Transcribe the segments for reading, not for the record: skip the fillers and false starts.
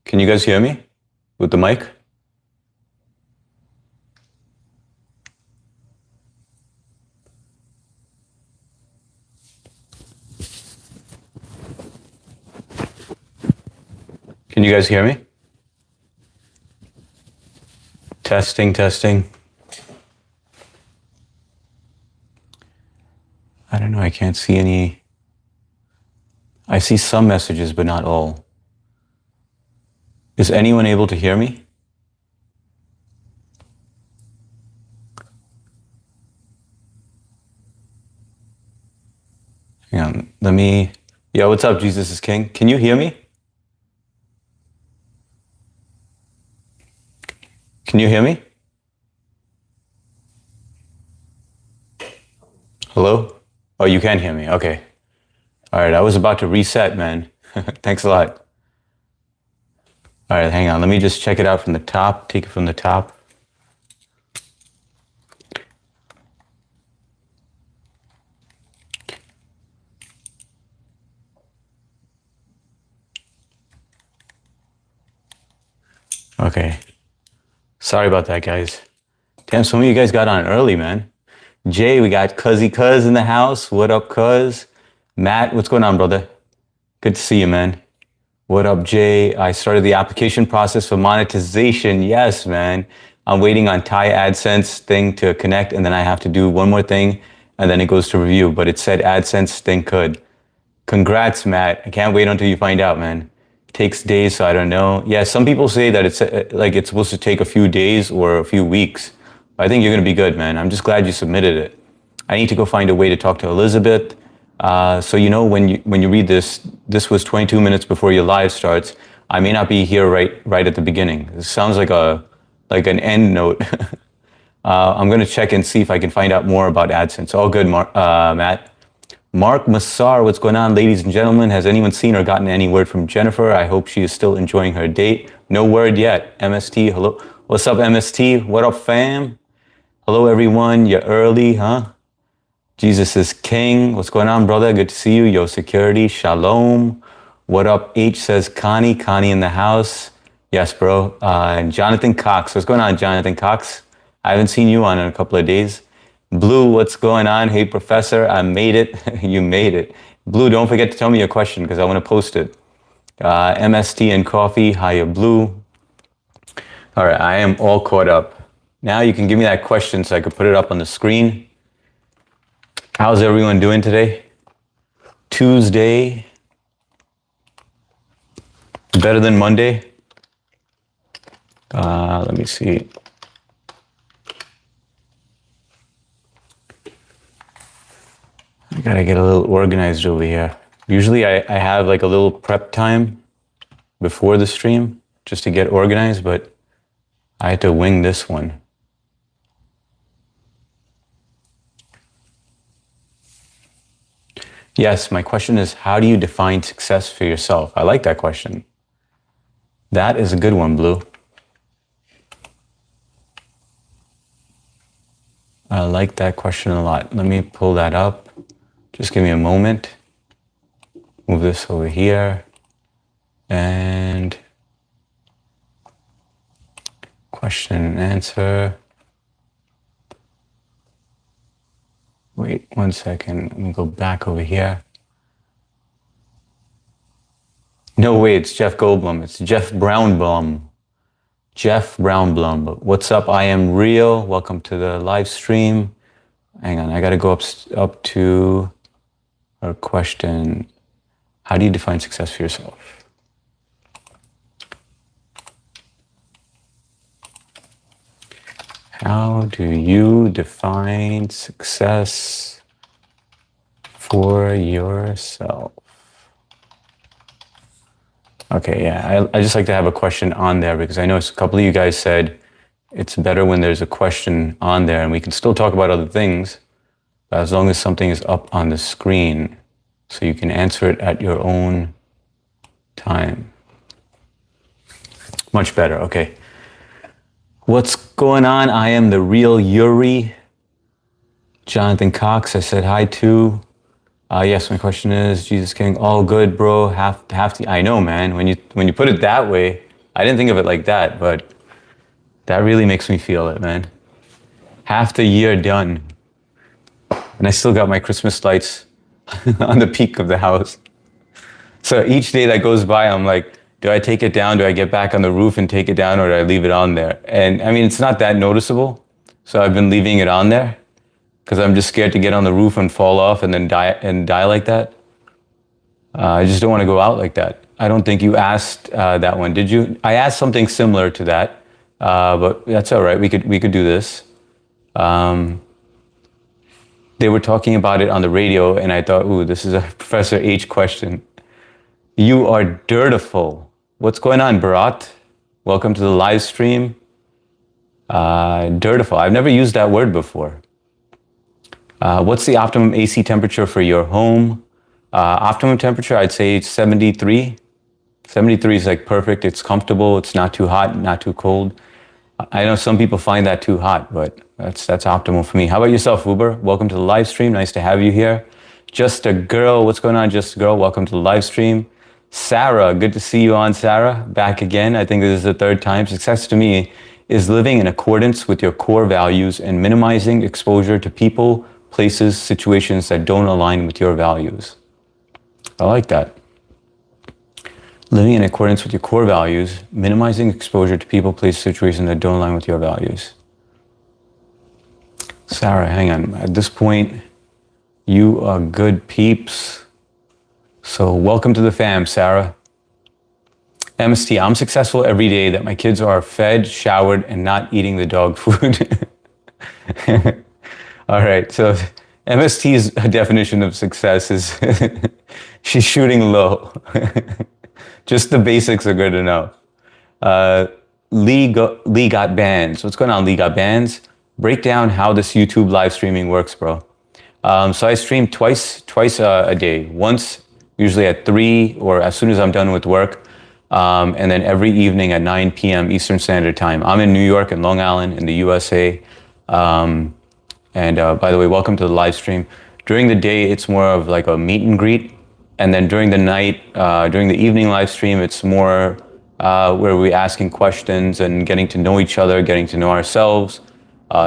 Can you guys hear me with the mic? Can you guys hear me? Testing, testing. I don't know, I can't see any. I see some messages, but not all. Is anyone able to hear me? Hang on, let me. Yeah, what's up, Jesus is King? Can you hear me? Can you hear me? Hello? Oh, you can hear me. Okay. All right, I was about to reset, man. Thanks a lot. All right, hang on. Let me just check it out from the top. Take it from the top. Okay. Sorry about that, guys. Damn, some of you guys got on early, man. Jay, we got Cuzzy Cuz in the house. What up, Cuz? Matt, what's going on, brother? Good to see you, man. What up, Jay? I started the application process for monetization. Yes, man. I'm waiting on Thai AdSense thing to connect, and then I have to do one more thing, and then it goes to review. But it said AdSense thing could. Congrats, Matt. I can't wait until you find out, man. It takes days, so I don't know. Yeah, some people say that it's supposed to take a few days or a few weeks. I think you're gonna be good, man. I'm just glad you submitted it. I need to go find a way to talk to Elizabeth. So you know when you read this, this was 22 minutes before your live starts. I may not be here right at the beginning. It sounds like an end note. I'm gonna check and see if I can find out more about AdSense. All good, Matt. Mark Massar, what's going on, ladies and gentlemen? Has anyone seen or gotten any word from Jennifer? I hope she is still enjoying her date. No word yet. MST, hello. What's up, MST? What up, fam? Hello, everyone. You're early, huh? Jesus is King. What's going on, brother? Good to see you. Yo, security. Shalom. What up? H says Connie. Connie in the house. Yes, bro. And Jonathan Cox. What's going on, Jonathan Cox? I haven't seen you on in a couple of days. Blue, what's going on? Hey, professor, I made it. You made it. Blue, don't forget to tell me your question because I want to post it. MST and coffee. Hiya, Blue. All right, I am all caught up. Now you can give me that question so I can put it up on the screen. How's everyone doing today? Tuesday. Better than Monday? Let me see. I gotta get a little organized over here. Usually I have like a little prep time before the stream just to get organized, but I had to wing this one. Yes, my question is, how do you define success for yourself? I like that question. That is a good one, Blue. I like that question a lot. Let me pull that up. Just give me a moment. Move this over here. And question and answer. Wait 1 second. Let me go back over here. No way, it's Jeff Goldblum. It's Jeff Brownblum. Jeff Brownblum. What's up? I am real. Welcome to the live stream. Hang on, I gotta go up to our question. How do you define success for yourself? How do you define success for yourself? Okay, yeah, I just like to have a question on there because I know a couple of you guys said it's better when there's a question on there and we can still talk about other things, but as long as something is up on the screen so you can answer it at your own time. Much better, okay. What's going on? I am the real Yuri. Jonathan Cox, I said hi to. Yes, my question is, Jesus King, all good, bro. Have to. I know, man. When you put it that way, I didn't think of it like that, but that really makes me feel it, man. Half the year done, and I still got my Christmas lights on the peak of the house. So each day that goes by, I'm like, do I take it down? Do I get back on the roof and take it down, or do I leave it on there? And I mean, it's not that noticeable. So I've been leaving it on there because I'm just scared to get on the roof and fall off and then die like that. I just don't want to go out like that. I don't think you asked that one, did you? I asked something similar to that, but that's all right. We could do this. They were talking about it on the radio, and I thought, ooh, this is a Professor H question. You are dirtiful. What's going on, Bharat? Welcome to the live stream. Dirtiful. I've never used that word before. What's the optimum AC temperature for your home? Optimum temperature, I'd say 73. 73 is like perfect. It's comfortable. It's not too hot, not too cold. I know some people find that too hot, but that's optimal for me. How about yourself, Uber? Welcome to the live stream. Nice to have you here. Just a Girl. What's going on, Just a Girl? Welcome to the live stream. Sarah, good to see you on, Sarah. Back again. I think this is the third time. Success to me is living in accordance with your core values and minimizing exposure to people, places, situations that don't align with your values. I like that. Living in accordance with your core values, minimizing exposure to people, places, situations that don't align with your values. Sarah, hang on. At this point, you are good peeps. So welcome to the fam, Sarah. MST, I'm successful every day that my kids are fed, showered, and not eating the dog food. All right, so MST's definition of success is she's shooting low. Just the basics are good enough. Lee got bands. What's going on, Lee got bands? Break down how this YouTube live streaming works, bro. So I stream twice a day. Once, usually at 3 or as soon as I'm done with work. And then every evening at 9 p.m. Eastern Standard Time. I'm in New York and Long Island in the USA. And by the way, welcome to the live stream. During the day, it's more of like a meet and greet. And then during the night, during the evening live stream, it's more where we're asking questions and getting to know each other, getting to know ourselves,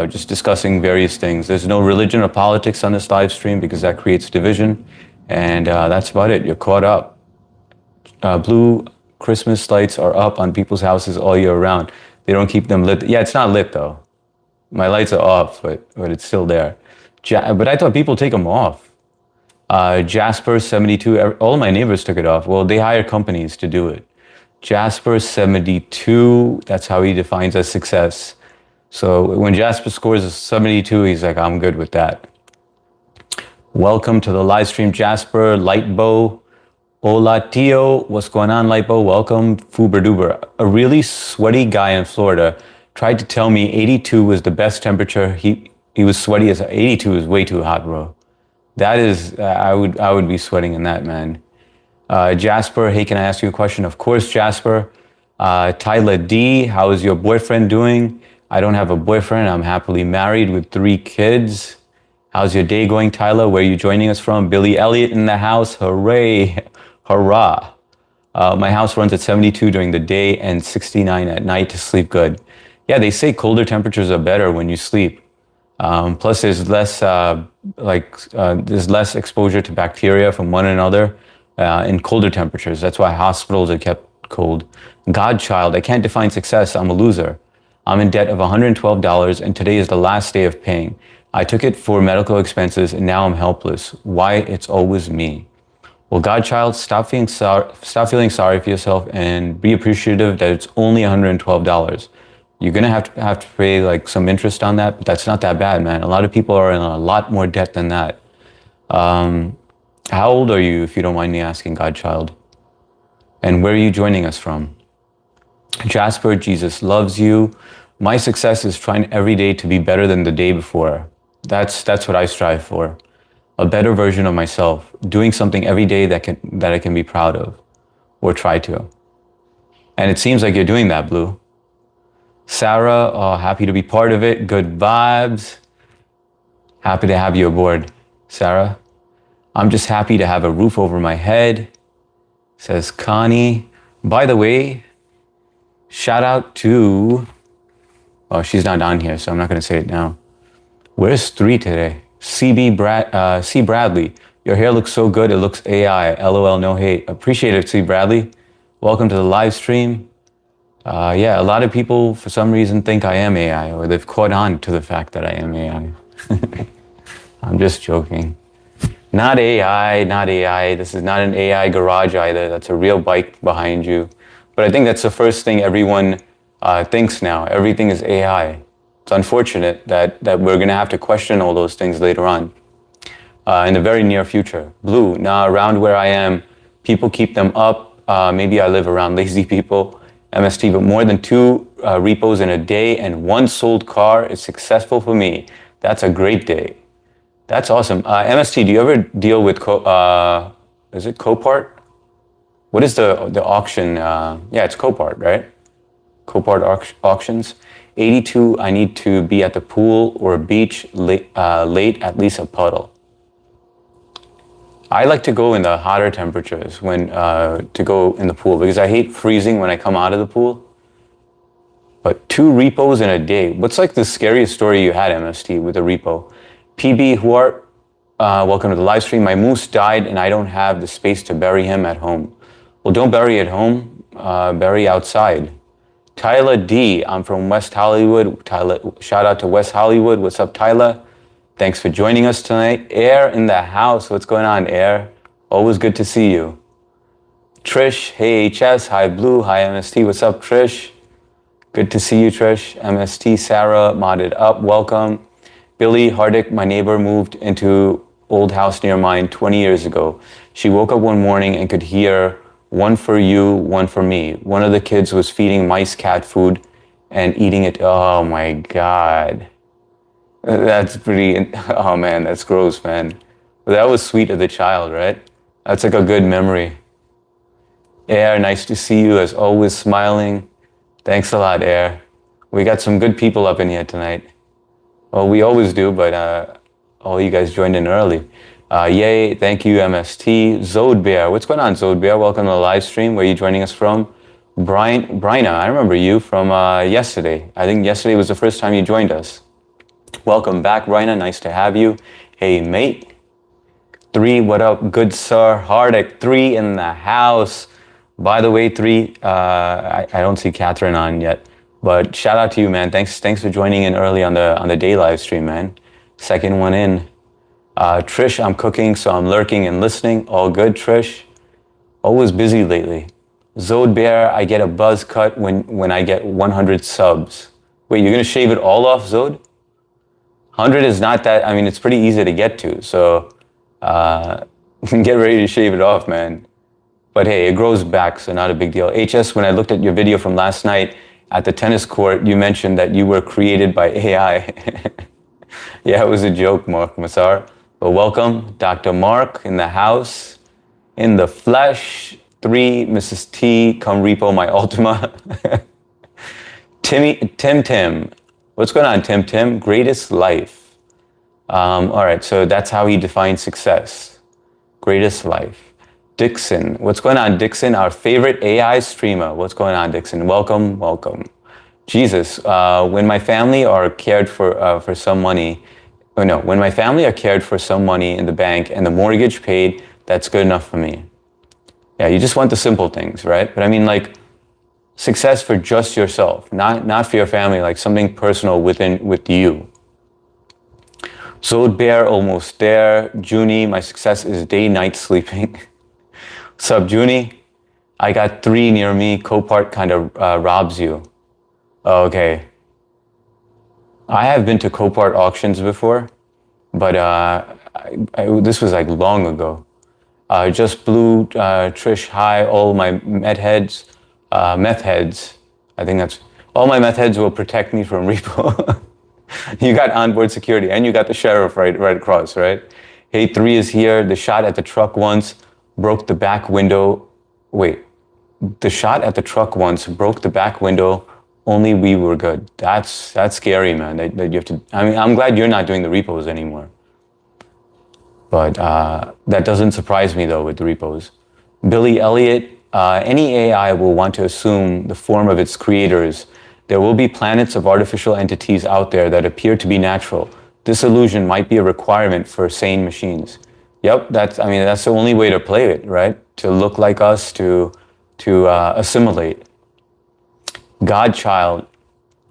just discussing various things. There's no religion or politics on this live stream because that creates division. And that's about it. You're caught up. Blue Christmas lights are up on people's houses all year round. They don't keep them lit. Yeah, it's not lit though. My lights are off, but it's still there. But I thought people take them off. Jasper 72, all my neighbors took it off. Well, they hire companies to do it. Jasper 72, that's how he defines as success. So when Jasper scores a 72, he's like, I'm good with that. Welcome to the live stream, Jasper, Lightbow. Hola, Tio. What's going on, Lightbow? Welcome, Fuber Duber. A really sweaty guy in Florida tried to tell me 82 was the best temperature. He was sweaty as 82 is way too hot, bro. That is, I would be sweating in that, man. Jasper, hey, can I ask you a question? Of course, Jasper. Tyler D, how is your boyfriend doing? I don't have a boyfriend. I'm happily married with 3 kids. How's your day going, Tyler? Where are you joining us from? Billy Elliott in the house. Hooray. Hurrah. My house runs at 72 during the day and 69 at night to sleep good. Yeah, they say colder temperatures are better when you sleep. Plus, there's less there's less exposure to bacteria from one another in colder temperatures. That's why hospitals are kept cold. Godchild, I can't define success. I'm a loser. I'm in debt of $112, and today is the last day of paying. I took it for medical expenses, and now I'm helpless. Why it's always me? Well, Godchild, stop feeling sorry for yourself, and be appreciative that it's only $112. You're gonna have to pay like some interest on that, but that's not that bad, man. A lot of people are in a lot more debt than that. How old are you, if you don't mind me asking, Godchild? And where are you joining us from? Jasper, Jesus loves you. My success is trying every day to be better than the day before. That's what I strive for. A better version of myself, doing something every day that I can be proud of, or try to. And it seems like you're doing that, Blue. Sarah, happy to be part of it. Good vibes. Happy to have you aboard, Sarah. I'm just happy to have a roof over my head, says Connie. By the way, Shout out to, oh, she's not on here, so I'm not going to say it now. Where's 3 today? C. Bradley. Your hair looks so good, it looks AI. LOL, no hate. Appreciate it, C. Bradley. Welcome to the live stream. Yeah, a lot of people, for some reason, think I am AI, or they've caught on to the fact that I am AI. I'm just joking. Not AI, not AI. This is not an AI garage either. That's a real bike behind you. But I think that's the first thing everyone thinks now. Everything is AI. It's unfortunate that we're going to have to question all those things later on in the very near future. Blue, now around where I am, people keep them up. Maybe I live around lazy people. MST, but more than 2 repos in a day and 1 sold car is successful for me. That's a great day. That's awesome. MST, do you ever deal with, is it Copart? What is the auction? Yeah, it's Copart, right? Copart auctions. 82, I need to be at the pool or beach late, at least a puddle. I like to go in the hotter temperatures when to go in the pool because I hate freezing when I come out of the pool. But 2 repos in a day. What's like the scariest story you had, MST, with a repo? PB Huart, welcome to the live stream. My moose died and I don't have the space to bury him at home. Well, don't bury at home, bury outside. Tyler D, I'm from West Hollywood. Tyler, shout out to West Hollywood. What's up, Tyler? Thanks for joining us tonight. Air in the house. What's going on, Air? Always good to see you. Trish, hey HS, hi Blue, hi MST. What's up, Trish? Good to see you, Trish. MST, Sarah, modded up, welcome. Billy Hardick, my neighbor, moved into old house near mine 20 years ago. She woke up one morning and could hear 1 for you, 1 for me. One of the kids was feeding mice cat food and eating it. Oh my God. That's pretty, oh man, that's gross, man. But that was sweet of the child, right? That's like a good memory. Air, nice to see you as always, smiling. Thanks a lot, Air. We got some good people up in here tonight. Well, we always do, but all you guys joined in early. Yay, thank you, MST. Zode Bear, what's going on, Zode Bear? Welcome to the live stream. Where are you joining us from? Bryna, I remember you from yesterday. I think yesterday was the first time you joined us. Welcome back, Bryna. Nice to have you. Hey, mate. 3, what up, good sir? Hardick, 3 in the house. By the way, 3, I don't see Catherine on yet, but shout out to you, man. Thanks for joining in early on the day live stream, man. Second one in. Trish, I'm cooking, so I'm lurking and listening. All good, Trish. Always busy lately. Zode Bear, I get a buzz cut when I get 100 subs. Wait, you're gonna shave it all off, Zode? 100 is not that, I mean, it's pretty easy to get to, so get ready to shave it off, man. But hey, it grows back, so not a big deal. HS, when I looked at your video from last night at the tennis court, you mentioned that you were created by AI. Yeah, it was a joke, Mark Massar. But welcome, Dr. Mark in the house, in the flesh. 3, Mrs. T, come repo my Ultima. Tim. What's going on, Tim? Greatest life. All right, so that's how he defines success. Greatest life. Dixon, what's going on, Dixon? Our favorite AI streamer. What's going on, Dixon? Welcome. Jesus, when my family are cared for some money, when my family are cared for some money in the bank and the mortgage paid, that's good enough for me. Yeah, you just want the simple things, right? But I mean, like, success for just yourself, not for your family, like something personal with you. Zode Bear, almost there. Junie, my success is day-night sleeping. What's up, Junie? I got 3 near me. Copart kind of robs you. Oh, okay. I have been to Copart auctions before, but this was like long ago. Just Blue, Trish, hi, all my meth heads. I think that's, all my meth heads will protect me from repo. You got onboard security and you got the sheriff right across, right? Hey, 3 is here. The shot at the truck once broke the back window. Wait, the shot at the truck once broke the back window. Only we were good. That's scary, man. That you have to, I mean, I'm glad you're not doing the repos anymore. But that doesn't surprise me though with the repos. Billy Elliott, any AI will want to assume the form of its creators. There will be planets of artificial entities out there that appear to be natural. This illusion might be a requirement for sane machines. Yep, that's the only way to play it, right? To look like us, to assimilate. Godchild.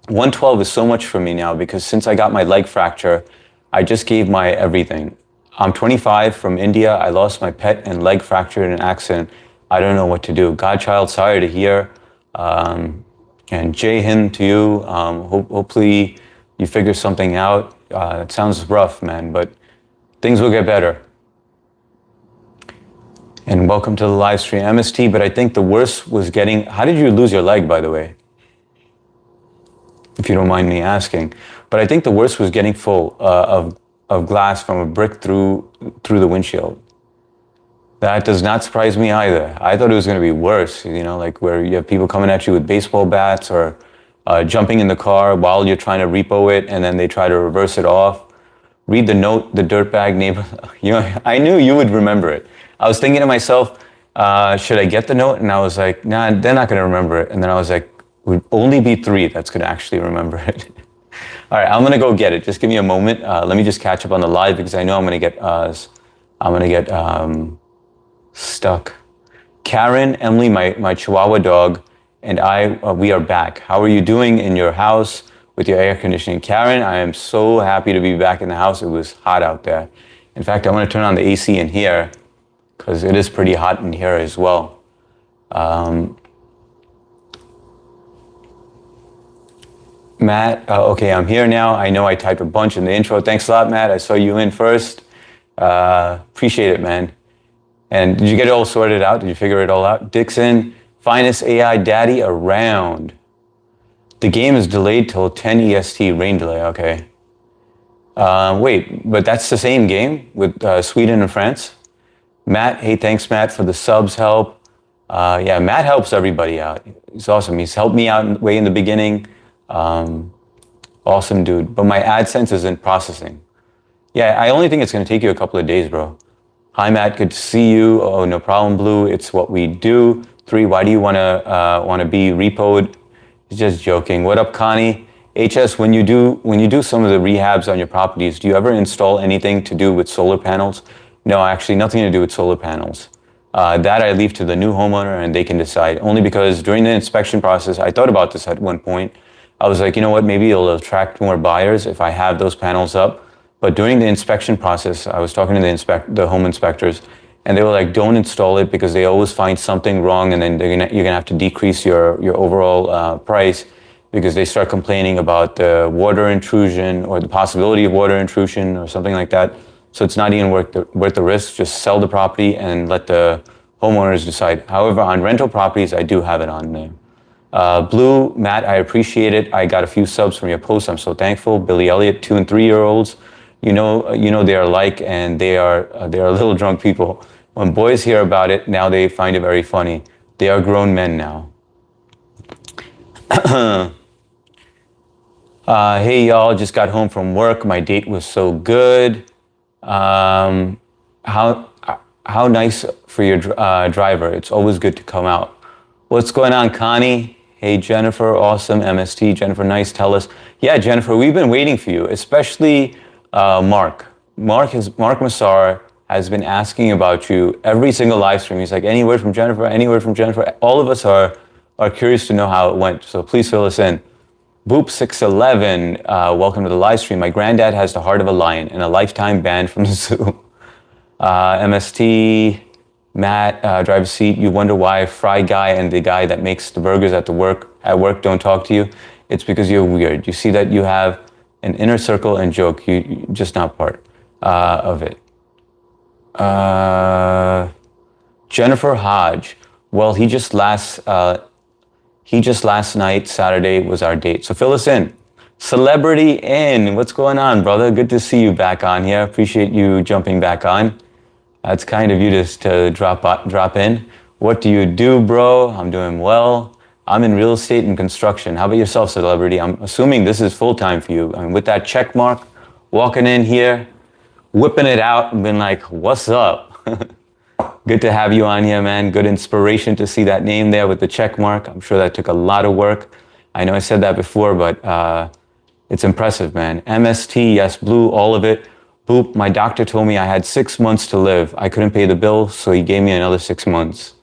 112 is so much for me now because since I got my leg fracture, I just gave my everything. I'm 25 from India. I lost my pet and leg fractured in an accident. I don't know what to do. Godchild, sorry to hear. And Jai Hind to you. Hopefully you figure something out. It sounds rough, man, but things will get better. And welcome to the live stream, MST. But I think the worst was getting. How did you lose your leg, by the way? If you don't mind me asking. But I think the worst was getting full of glass from a brick through the windshield. That does not surprise me either. I thought it was going to be worse, like where you have people coming at you with baseball bats or jumping in the car while you're trying to repo it and then they try to reverse it off. Read the note, the dirtbag neighbor. I knew you would remember it. I was thinking to myself, should I get the note? And I was like, nah, they're not going to remember it. And then I was like, would only be 3 that's going to actually remember it. All right, I'm going to go get it. Just give me a moment. Let me just catch up on the live because I know I'm going to get stuck. Karen, Emily, my Chihuahua dog, and I, we are back. How are you doing in your house with your air conditioning? Karen, I am so happy to be back in the house. It was hot out there. In fact, I'm going to turn on the AC in here because it is pretty hot in here as well. Matt, okay, I'm here now. I know I typed a bunch in the intro. Thanks a lot, Matt. I saw you in first. Appreciate it, man. And did you get it all sorted out? Did you figure it all out? Dixon, finest AI daddy around. The game is delayed till 10 EST, rain delay, okay. Wait, but that's the same game with Sweden and France? Matt, hey, thanks, Matt, for the subs help. Yeah, Matt helps everybody out. He's awesome. He's helped me out way in the beginning. Awesome dude. But my AdSense isn't processing. Yeah, I only think it's going to take you a couple of days, bro. Hi, Matt. Good to see you. Oh, no problem, Blue. It's what we do. 3, why do you want to be repoed? Just joking. What up, Connie? HS, when you do some of the rehabs on your properties, do you ever install anything to do with solar panels? No, actually nothing to do with solar panels. That I leave to the new homeowner and they can decide. Only because during the inspection process, I thought about this at one point. I was like, you know what, maybe it'll attract more buyers if I have those panels up. But during the inspection process, I was talking to the home inspectors, and they were like, don't install it because they always find something wrong, and then you're gonna have to decrease your overall price because they start complaining about the water intrusion or the possibility of water intrusion or something like that. So it's not even worth the risk. Just sell the property and let the homeowners decide. However, on rental properties, I do have it on there. Blue, Matt, I appreciate it. I got a few subs from your posts. I'm so thankful. Billy Elliott, 2 and 3-year-olds. You know they are alike, and they are little drunk people. When boys hear about it, now they find it very funny. They are grown men now. Hey y'all, just got home from work. My date was so good. How nice for your driver. It's always good to come out. What's going on, Connie? Hey, Jennifer, awesome. MST, Jennifer, nice, tell us. Yeah, Jennifer, we've been waiting for you, especially Mark. Mark Massar has been asking about you every single live stream. He's like, any word from Jennifer, any word from Jennifer? All of us are curious to know how it went, so please fill us in. Boop611, welcome to the live stream. My granddad has the heart of a lion and a lifetime ban from the zoo. MST, Matt, drive a seat. You wonder why Fry Guy and the guy that makes the burgers at work don't talk to you. It's because you're weird. You see that you have an inner circle and joke. You just not part of it. Jennifer Hodge. Well, he just last night, Saturday, was our date. So fill us in. Celebrity in. What's going on, brother? Good to see you back on here. Appreciate you jumping back on. That's kind of you just to drop in. What do you do, bro? I'm doing well. I'm in real estate and construction. How about yourself, celebrity? I'm assuming this is full-time for you. I mean, with that check mark, walking in here, whipping it out and being like, what's up? Good to have you on here, man. Good inspiration to see that name there with the check mark. I'm sure that took a lot of work. I know I said that before, but it's impressive, man. MST, yes, Blue, all of it. Boop, my doctor told me I had 6 months to live. I couldn't pay the bill, so he gave me another 6 months.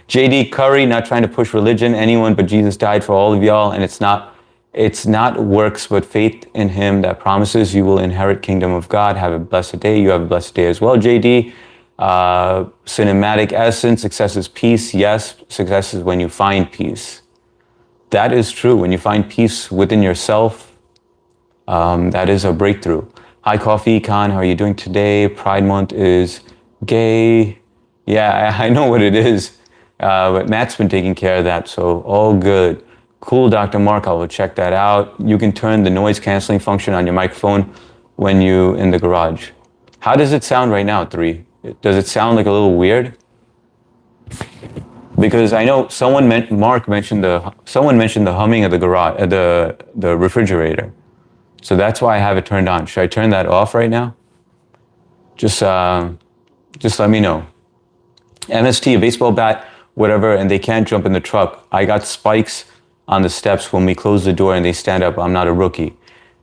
JD Curry, not trying to push religion, anyone but Jesus died for all of y'all, and it's not works but faith in him that promises you will inherit kingdom of God. Have a blessed day. You have a blessed day as well, JD. Cinematic essence, success is peace. Yes, success is when you find peace. That is true. When you find peace within yourself, that is a breakthrough. Hi, Coffee Khan. How are you doing today? Pride Month is gay. Yeah, I know what it is. But Matt's been taking care of that, so all good. Cool, Dr. Mark. I will check that out. You can turn the noise canceling function on your microphone when you in the garage. How does it sound right now, 3? Does it sound like a little weird? Because I know Mark mentioned someone mentioned the humming of the garage, the refrigerator. So that's why I have it turned on. Should I turn that off right now? Just let me know. MST, a baseball bat, whatever, and they can't jump in the truck. I got spikes on the steps when we close the door and they stand up. I'm not a rookie.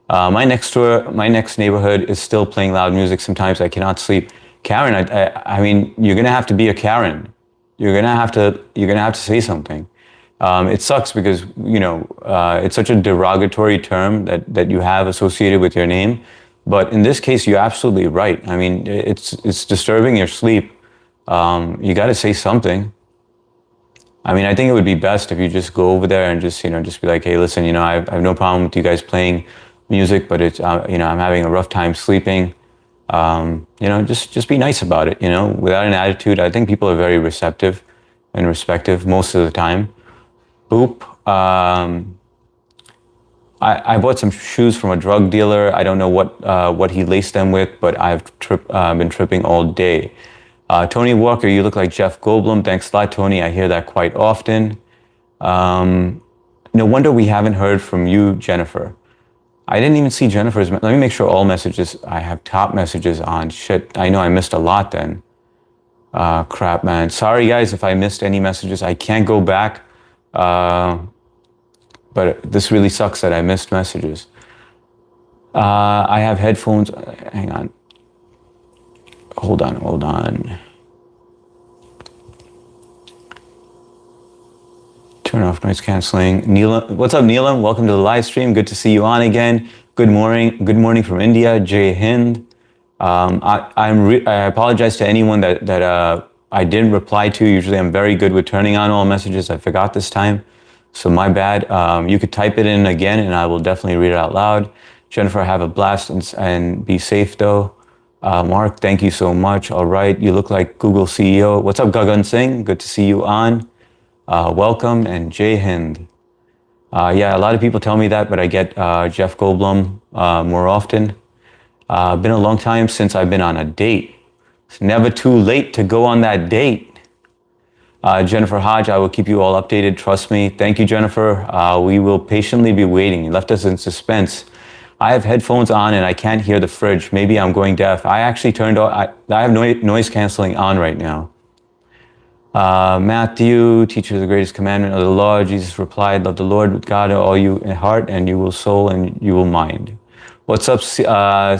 My next neighborhood is still playing loud music. Sometimes I cannot sleep. Karen, I mean, you're gonna have to be a Karen. You're gonna have to say something. It sucks because it's such a derogatory term that you have associated with your name. But in this case, you're absolutely right. I mean, it's disturbing your sleep. You got to say something. I mean, I think it would be best if you just go over there and just be like, hey, listen, I have no problem with you guys playing music, but it's, I'm having a rough time sleeping. Just be nice about it, without an attitude. I think people are very receptive and respectful most of the time. Boop. I bought some shoes from a drug dealer. I don't know what he laced them with, but I've been tripping all day. Tony Walker, you look like Jeff Goldblum. Thanks a lot, Tony. I hear that quite often. No wonder we haven't heard from you, Jennifer. I didn't even see Jennifer's. Let me make sure all messages, I have top messages on. Shit, I know I missed a lot then. Crap, man. Sorry, guys, if I missed any messages. I can't go back. But this really sucks that I missed messages. I have headphones. Hang on. Hold on. Turn off noise canceling. Neelam, what's up, Neelam? Welcome to the live stream. Good to see you on again. Good morning from India. Jai Hind. I apologize to anyone that I didn't reply to. Usually, I'm very good with turning on all messages. I forgot this time, so my bad. You could type it in again, and I will definitely read it out loud. Jennifer, have a blast and be safe though. Mark, thank you so much. All right, you look like Google CEO. What's up, Gagan Singh? Good to see you on. Welcome, and Jai Hind. Yeah, a lot of people tell me that, but I get Jeff Goldblum more often. Been a long time since I've been on a date. It's never too late to go on that date. Jennifer Hodge, I will keep you all updated. Trust me. Thank you, Jennifer. We will patiently be waiting. You left us in suspense. I have headphones on and I can't hear the fridge. Maybe I'm going deaf. I actually turned on, I have noise canceling on right now. Matthew, teacher of the greatest commandment of the law. Jesus replied, love the Lord with God all you in heart, and you will soul, and you will mind. What's up,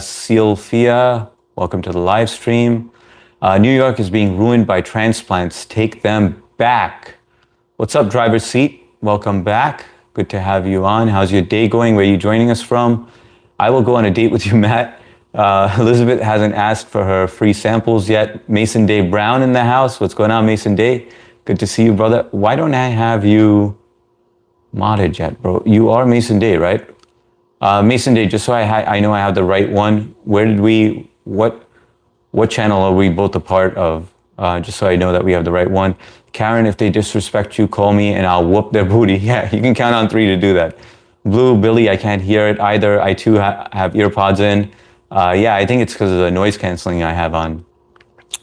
Sylvia? Welcome to the live stream. New York is being ruined by transplants. Take them back. What's up, driver's seat? Welcome back. Good to have you on. How's your day going? Where are you joining us from? I will go on a date with you, Matt. Elizabeth hasn't asked for her free samples yet. Mason Day Brown in the house. What's going on, Mason Day? Good to see you, brother. Why don't I have you modded yet, bro? You are Mason Day, right? Mason Day, just so I know I have the right one. What channel are we both a part of? Just so I know that we have the right one. Karen, if they disrespect you, call me and I'll whoop their booty. Yeah, you can count on 3 to do that. Blue, Billy, I can't hear it either. I too have earpods in. Yeah, I think it's because of the noise canceling I have on.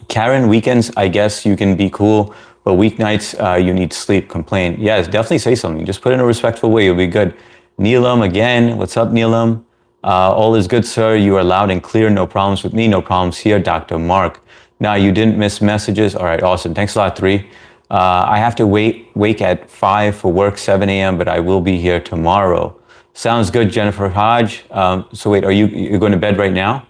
Karen, weekends, I guess you can be cool, but weeknights, you need sleep. Complain. Yes, definitely say something. Just put it in a respectful way. You'll be good. Neelam, again. What's up, Neelam? All is good, sir. You are loud and clear. No problems with me. No problems here. Dr. Mark. No, you didn't miss messages. All right, awesome. Thanks a lot, 3. I have to wake at 5 for work, 7 a.m., but I will be here tomorrow. Sounds good, Jennifer Hodge. So wait, you're going to bed right now?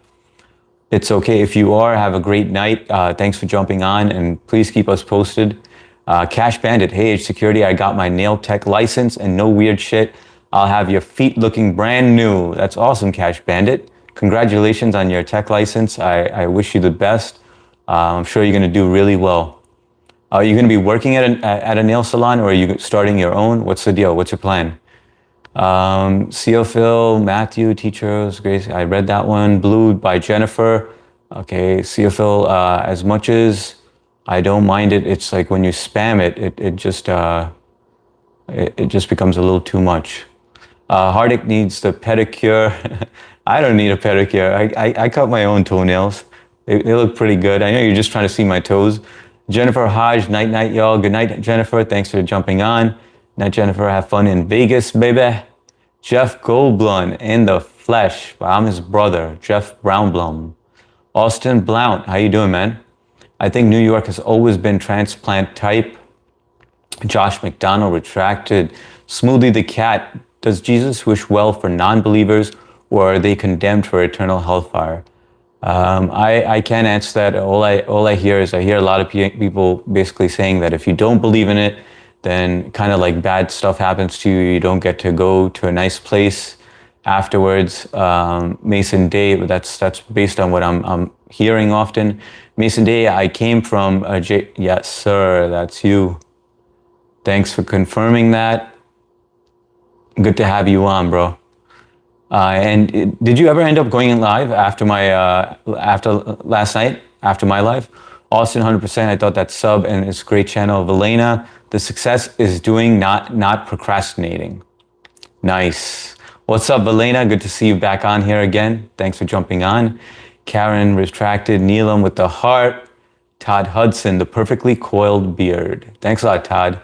It's okay if you are. Have a great night. Thanks for jumping on, and please keep us posted. Cash Bandit, hey, Age Security, I got my nail tech license and no weird shit. I'll have your feet looking brand new. That's awesome, Cash Bandit. Congratulations on your tech license. I wish you the best. I'm sure you're going to do really well. Are you going to be working at a nail salon, or are you starting your own? What's the deal? What's your plan? CO Phil, Matthew, Teachers, Grace, I read that one. Blue by Jennifer. Okay, CO Phil, as much as I don't mind it, it's like when you spam it just becomes a little too much. Hardik needs the pedicure. I don't need a pedicure. I cut my own toenails. They look pretty good. I know you're just trying to see my toes. Jennifer Hodge, night, y'all. Good night, Jennifer. Thanks for jumping on. Night, Jennifer. Have fun in Vegas, baby. Jeff Goldblum in the flesh. I'm his brother, Jeff Brownblum. Austin Blount, how you doing, man? I think New York has always been transplant type. Josh McDonald retracted. Smoothie the Cat, does Jesus wish well for non-believers, or are they condemned for eternal hellfire? I can't answer that. All I hear is I hear a lot of people basically saying that if you don't believe in it, then kind of like bad stuff happens to you. You don't get to go to a nice place afterwards. Mason Day, that's based on what I'm hearing often. Mason Day, I came from yes, sir, that's you. Thanks for confirming that. Good to have you on, bro. And did you ever end up going live after last night, after my live? Austin, 100%. I thought that sub and it's a great channel. Valena, the success is doing, not procrastinating. Nice. What's up, Valena? Good to see you back on here again. Thanks for jumping on. Karen retracted. Neelam with the heart. Todd Hudson, the perfectly coiled beard. Thanks a lot, Todd.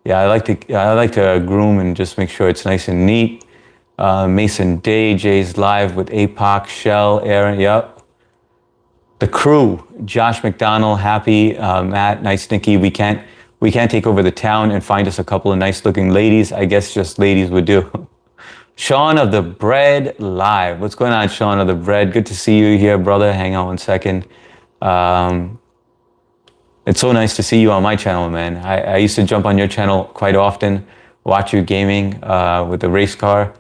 Yeah, I like to groom and just make sure it's nice and neat. Mason Day, Jay's live with APOC, Shell, Aaron, yep. The crew, Josh McDonald, Happy, Matt, Nice Nicky. We can't take over the town and find us a couple of nice looking ladies. I guess just ladies would do. Sean of the Bread live. What's going on, Sean of the Bread? Good to see you here, brother. Hang on one second. It's so nice to see you on my channel, man. I used to jump on your channel quite often, watch you gaming with the race car.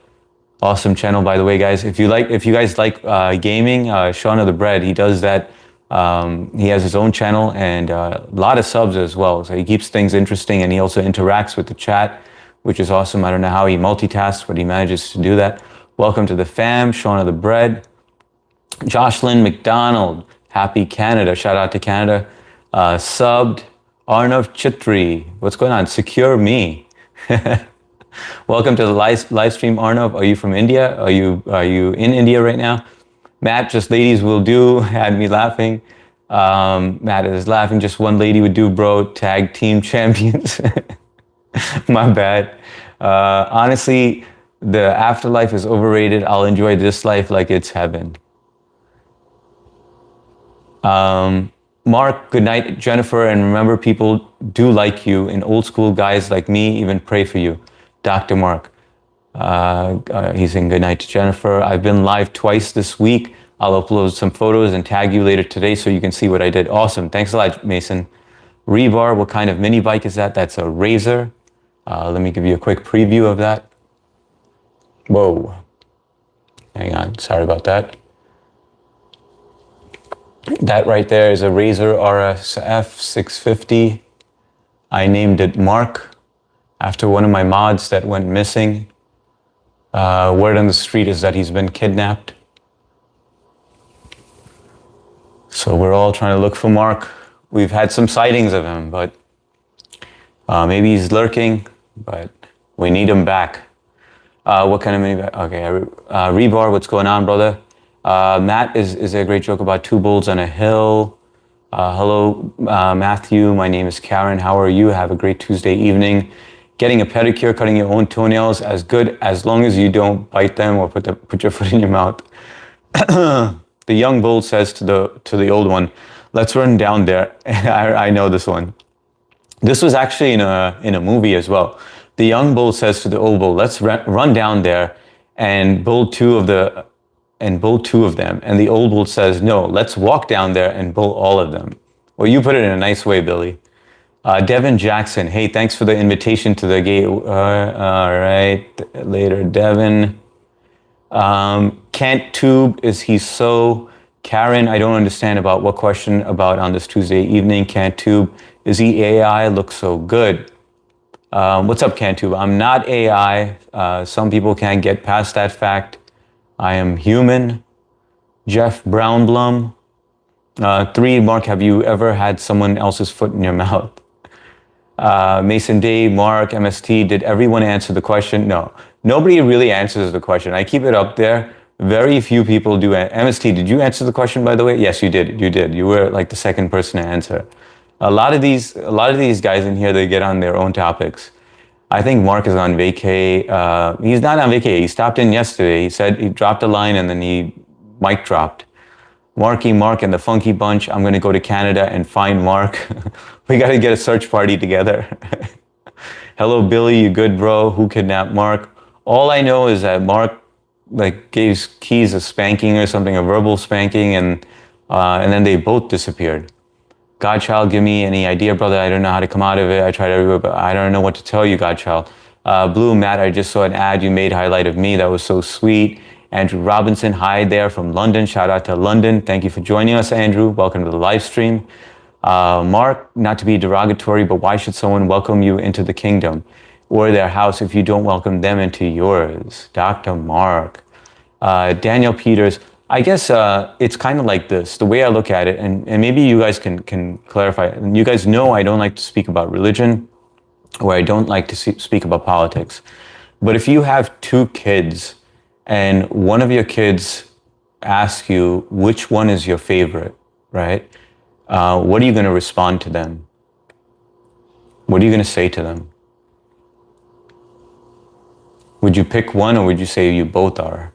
Awesome channel, by the way, guys. If you guys like gaming, Sean of the Bread, he does that. He has his own channel and a lot of subs as well. So he keeps things interesting, and he also interacts with the chat, which is awesome. I don't know how he multitasks, but he manages to do that. Welcome to the fam, Sean of the Bread. Jocelyn McDonald, Happy Canada. Shout out to Canada. Subbed. Arnav Chitri. What's going on? Secure me. Welcome to the live stream, Arnav. Are you from India? Are you in India right now? Matt, just ladies will do. Had me laughing. Matt is laughing. Just one lady would do, bro. Tag team champions. My bad. Honestly, the afterlife is overrated. I'll enjoy this life like it's heaven. Mark, good night, Jennifer. And remember, people do like you, and old school guys like me even pray for you. Dr. Mark. He's saying good night to Jennifer. I've been live twice this week. I'll upload some photos and tag you later today so you can see what I did. Awesome. Thanks a lot, Mason. Rebar, what kind of mini bike is that? That's a Razor. Let me give you a quick preview of that. Whoa. Hang on. Sorry about that. That right there is a Razor RSF 650. I named it Mark after one of my mods that went missing. Word on the street is that he's been kidnapped. So we're all trying to look for Mark. We've had some sightings of him, but maybe he's lurking, but we need him back. What kind of mini? Okay, Rebar, what's going on, brother? Matt, is there a great joke about two bulls on a hill? Hello, Matthew. My name is Karen. How are you? Have a great Tuesday evening. Getting a pedicure, cutting your own toenails, as good as long as you don't bite them or put your foot in your mouth. The young bull says to the old one, Let's run down there. I know this one. This was actually in a movie as well. The young bull says to the old bull, "Let's run down there and bull two of them." And the old bull says, "No, let's walk down there and bull all of them." Well, you put it in a nice way, Billy. Devin Jackson, hey, thanks for the invitation to the gate. All right, later, Devin. Can't tube, is he so? Karen, I don't understand about what question about on this Tuesday evening. Can't tube, is he AI? Looks so good. What's up, Cantube? I'm not AI. Some people can't get past that fact. I am human. Jeff Brownblum. 3, Mark, have you ever had someone else's foot in your mouth? Mason Day, Mark, MST, did everyone answer the question? No, nobody really answers the question. I keep it up there. Very few people do. MST, did you answer the question, by the way? Yes, you did. You did. You were like the second person to answer. A lot of these guys in here, they get on their own topics. I think Mark is on vacay. He's not on vacay. He stopped in yesterday. He said he dropped a line and then he mic dropped. Mark and the Funky Bunch. I'm going to go to Canada and find Mark. We got to get a search party together. Hello, Billy. You good, bro? Who kidnapped Mark? All I know is that Mark gave Keys a spanking or something, a verbal spanking, and then they both disappeared. Godchild, give me any idea, brother. I don't know how to come out of it. I tried everywhere, but I don't know what to tell you, Godchild. Blue Matt, I just saw an ad you made highlight of me. That was so sweet. Andrew Robinson, hi there from London. Shout out to London. Thank you for joining us, Andrew. Welcome to the live stream. Mark, not to be derogatory, but why should someone welcome you into the kingdom or their house if you don't welcome them into yours? Dr. Mark. Daniel Peters, I guess it's kind of like this, the way I look at it, and maybe you guys can clarify. You guys know I don't like to speak about religion, or I don't like to speak about politics. But if you have 2 kids, and one of your kids asks you which one is your favorite, right? What are you going to respond to them? What are you going to say to them? Would you pick one, or would you say you both are?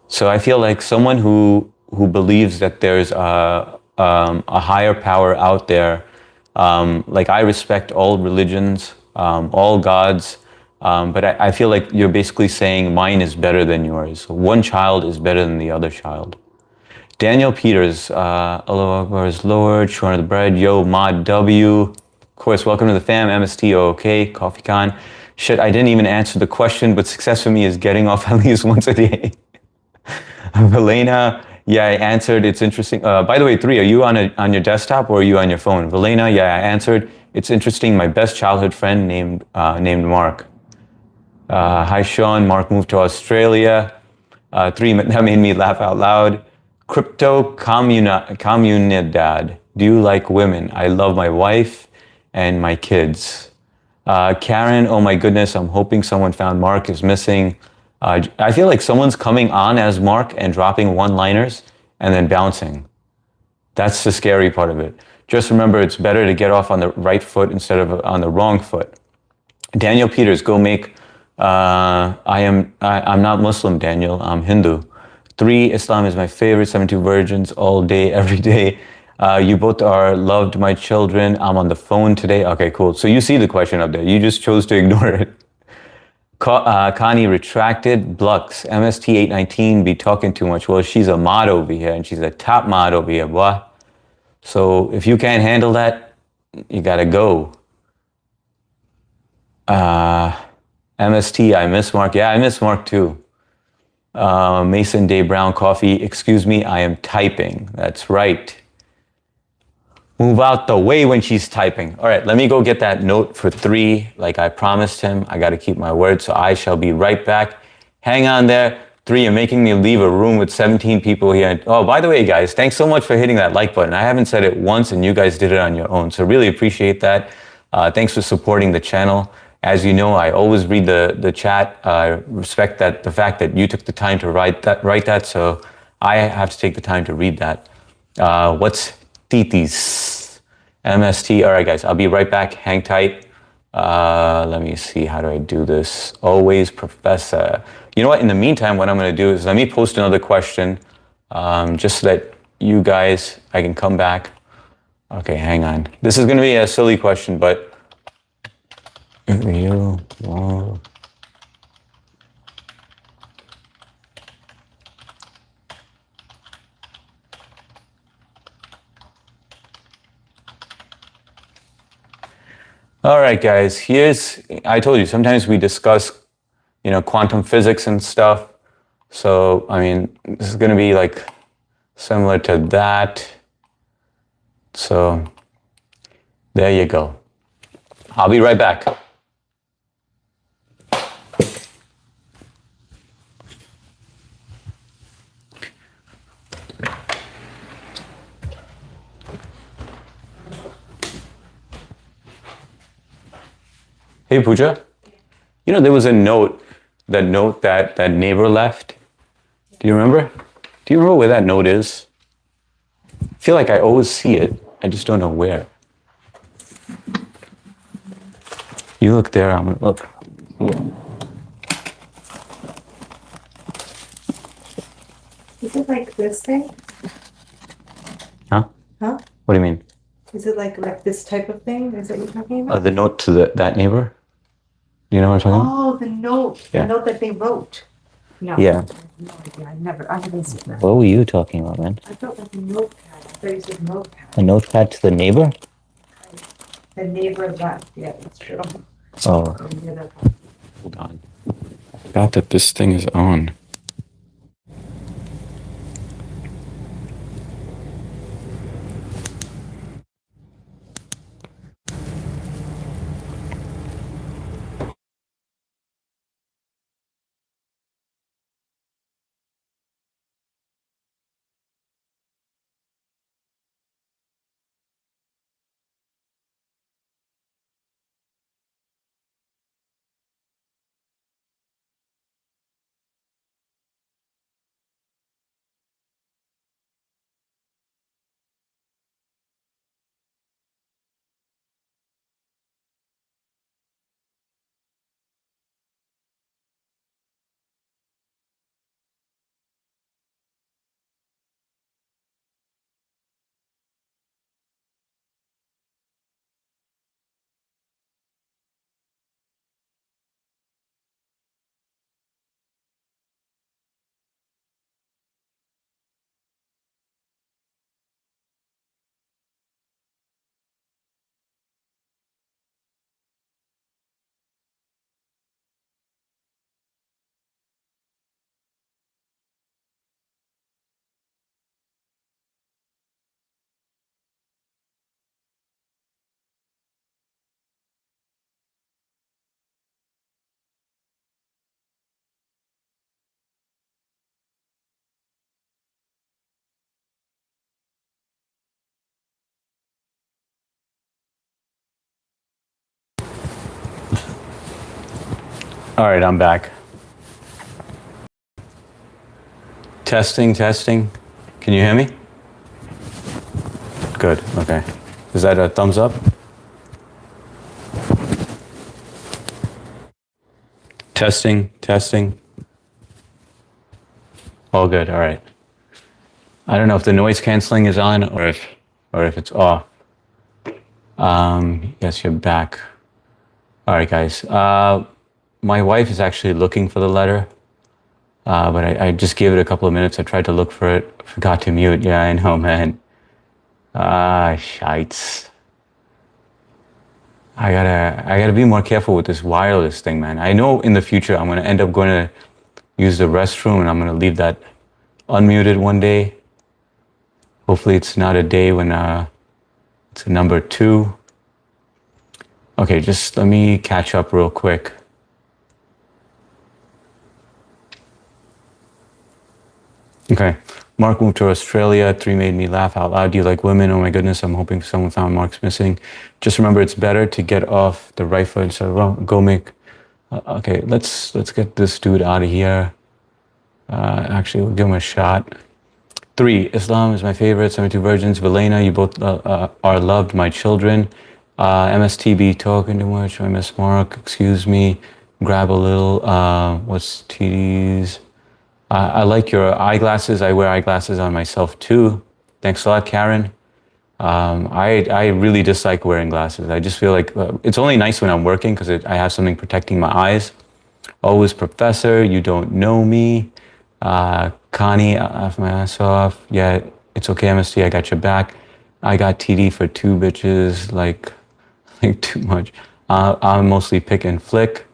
So I feel like someone who believes that there's a higher power out there, like I respect all religions, all gods, but I feel like you're basically saying mine is better than yours. One child is better than the other child. Daniel Peters, Allah Akbar is Lord, Shorn of the Bread, yo, Mod W. Of course, welcome to the fam, MST, okay, Coffee Con. Shit, I didn't even answer the question, but success for me is getting off at least once a day. Valena, yeah, I answered, it's interesting. By the way, 3, are you on your desktop or are you on your phone? Valena, yeah, I answered, it's interesting, my best childhood friend named Mark. Hi, Sean. Mark moved to Australia. 3, that made me laugh out loud. Crypto Comunidad. Do you like women? I love my wife and my kids. Karen, oh my goodness, I'm hoping someone found Mark is missing. I feel like someone's coming on as Mark and dropping one-liners and then bouncing. That's the scary part of it. Just remember, it's better to get off on the right foot instead of on the wrong foot. Daniel Peters, go make... I'm not Muslim, Daniel. I'm Hindu. 3, Islam is my favorite. 72 virgins all day, every day. You both are loved, my children. I'm on the phone today. Okay, cool. So you see the question up there. You just chose to ignore it. Connie retracted. Blux, MST 819, be talking too much. Well, she's a mod over here, and she's a top mod over here, boy. So if you can't handle that, you gotta go. MST, I miss Mark. Yeah, I miss Mark too. Mason Day Brown Coffee, excuse me, I am typing. That's right. Move out the way when she's typing. All right, let me go get that note for 3, like I promised him. I got to keep my word, so I shall be right back. Hang on there. 3, you're making me leave a room with 17 people here. Oh, by the way, guys, thanks so much for hitting that like button. I haven't said it once, and you guys did it on your own, so really appreciate that. Thanks for supporting the channel. As you know, I always read the chat. I respect that the fact that you took the time to write that, so I have to take the time to read that. What's Titis? MST. All right, guys, I'll be right back. Hang tight. Let me see. How do I do this? Always, Professor. You know what? In the meantime, what I'm going to do is let me post another question, just so that you guys, I can come back. Okay, hang on. This is going to be a silly question, but you. Whoa. All right, guys. I told you, sometimes we discuss, quantum physics and stuff. So, I mean, this is going to be like similar to that. So, there you go. I'll be right back. Hey, Pooja. There was a note, that neighbor left. Do you remember? Do you remember where that note is? I feel like I always see it. I just don't know where. You look there, I'm gonna look. Is it like this thing? Huh? Huh? What do you mean? Is it like this type of thing? Is that what you're talking about? The note to that neighbor? Do you know what I'm talking about? Oh, the note. Yeah. The note that they wrote. No. Yeah. I have no idea. I haven't seen that. What were you talking about, man? I felt like a notepad. I thought you said notepad. A notepad to the neighbor? The neighbor left. Yeah, that's true. Oh, Yeah, hold on. I forgot that this thing is on. All right, I'm back. Testing, testing. Can you hear me? Good, okay. Is that a thumbs up? Testing, testing. All good, all right. I don't know if the noise canceling is on or if it's off. Yes, you're back. All right, guys. My wife is actually looking for the letter, but I just gave it a couple of minutes. I tried to look for it. Forgot to mute. Yeah, I know, man. Shites. I gotta be more careful with this wireless thing, man. I know in the future I'm gonna end up going to use the restroom and I'm gonna leave that unmuted one day. Hopefully it's not a day when it's a number 2. Okay, just let me catch up real quick. Okay, Mark moved to Australia. 3 made me laugh out loud. Do you like women? Oh my goodness, I'm hoping someone found Mark's missing. Just remember, it's better to get off the right foot instead of go make. Okay, let's get this dude out of here. Actually, we'll give him a shot. 3, Islam is my favorite. 72 Virgins. Velena, you both are loved. My children. MSTB talking too much. I miss Mark. Excuse me. Grab a little. What's TD's? I like your eyeglasses. I wear eyeglasses on myself too. Thanks a lot, Karen. I really dislike wearing glasses. I just feel like it's only nice when I'm working because I have something protecting my eyes. Always Professor, you don't know me. Connie, I have my ass off. Yeah, it's okay, MST, I got your back. I got TD for two bitches, like too much. I'm mostly pick and flick.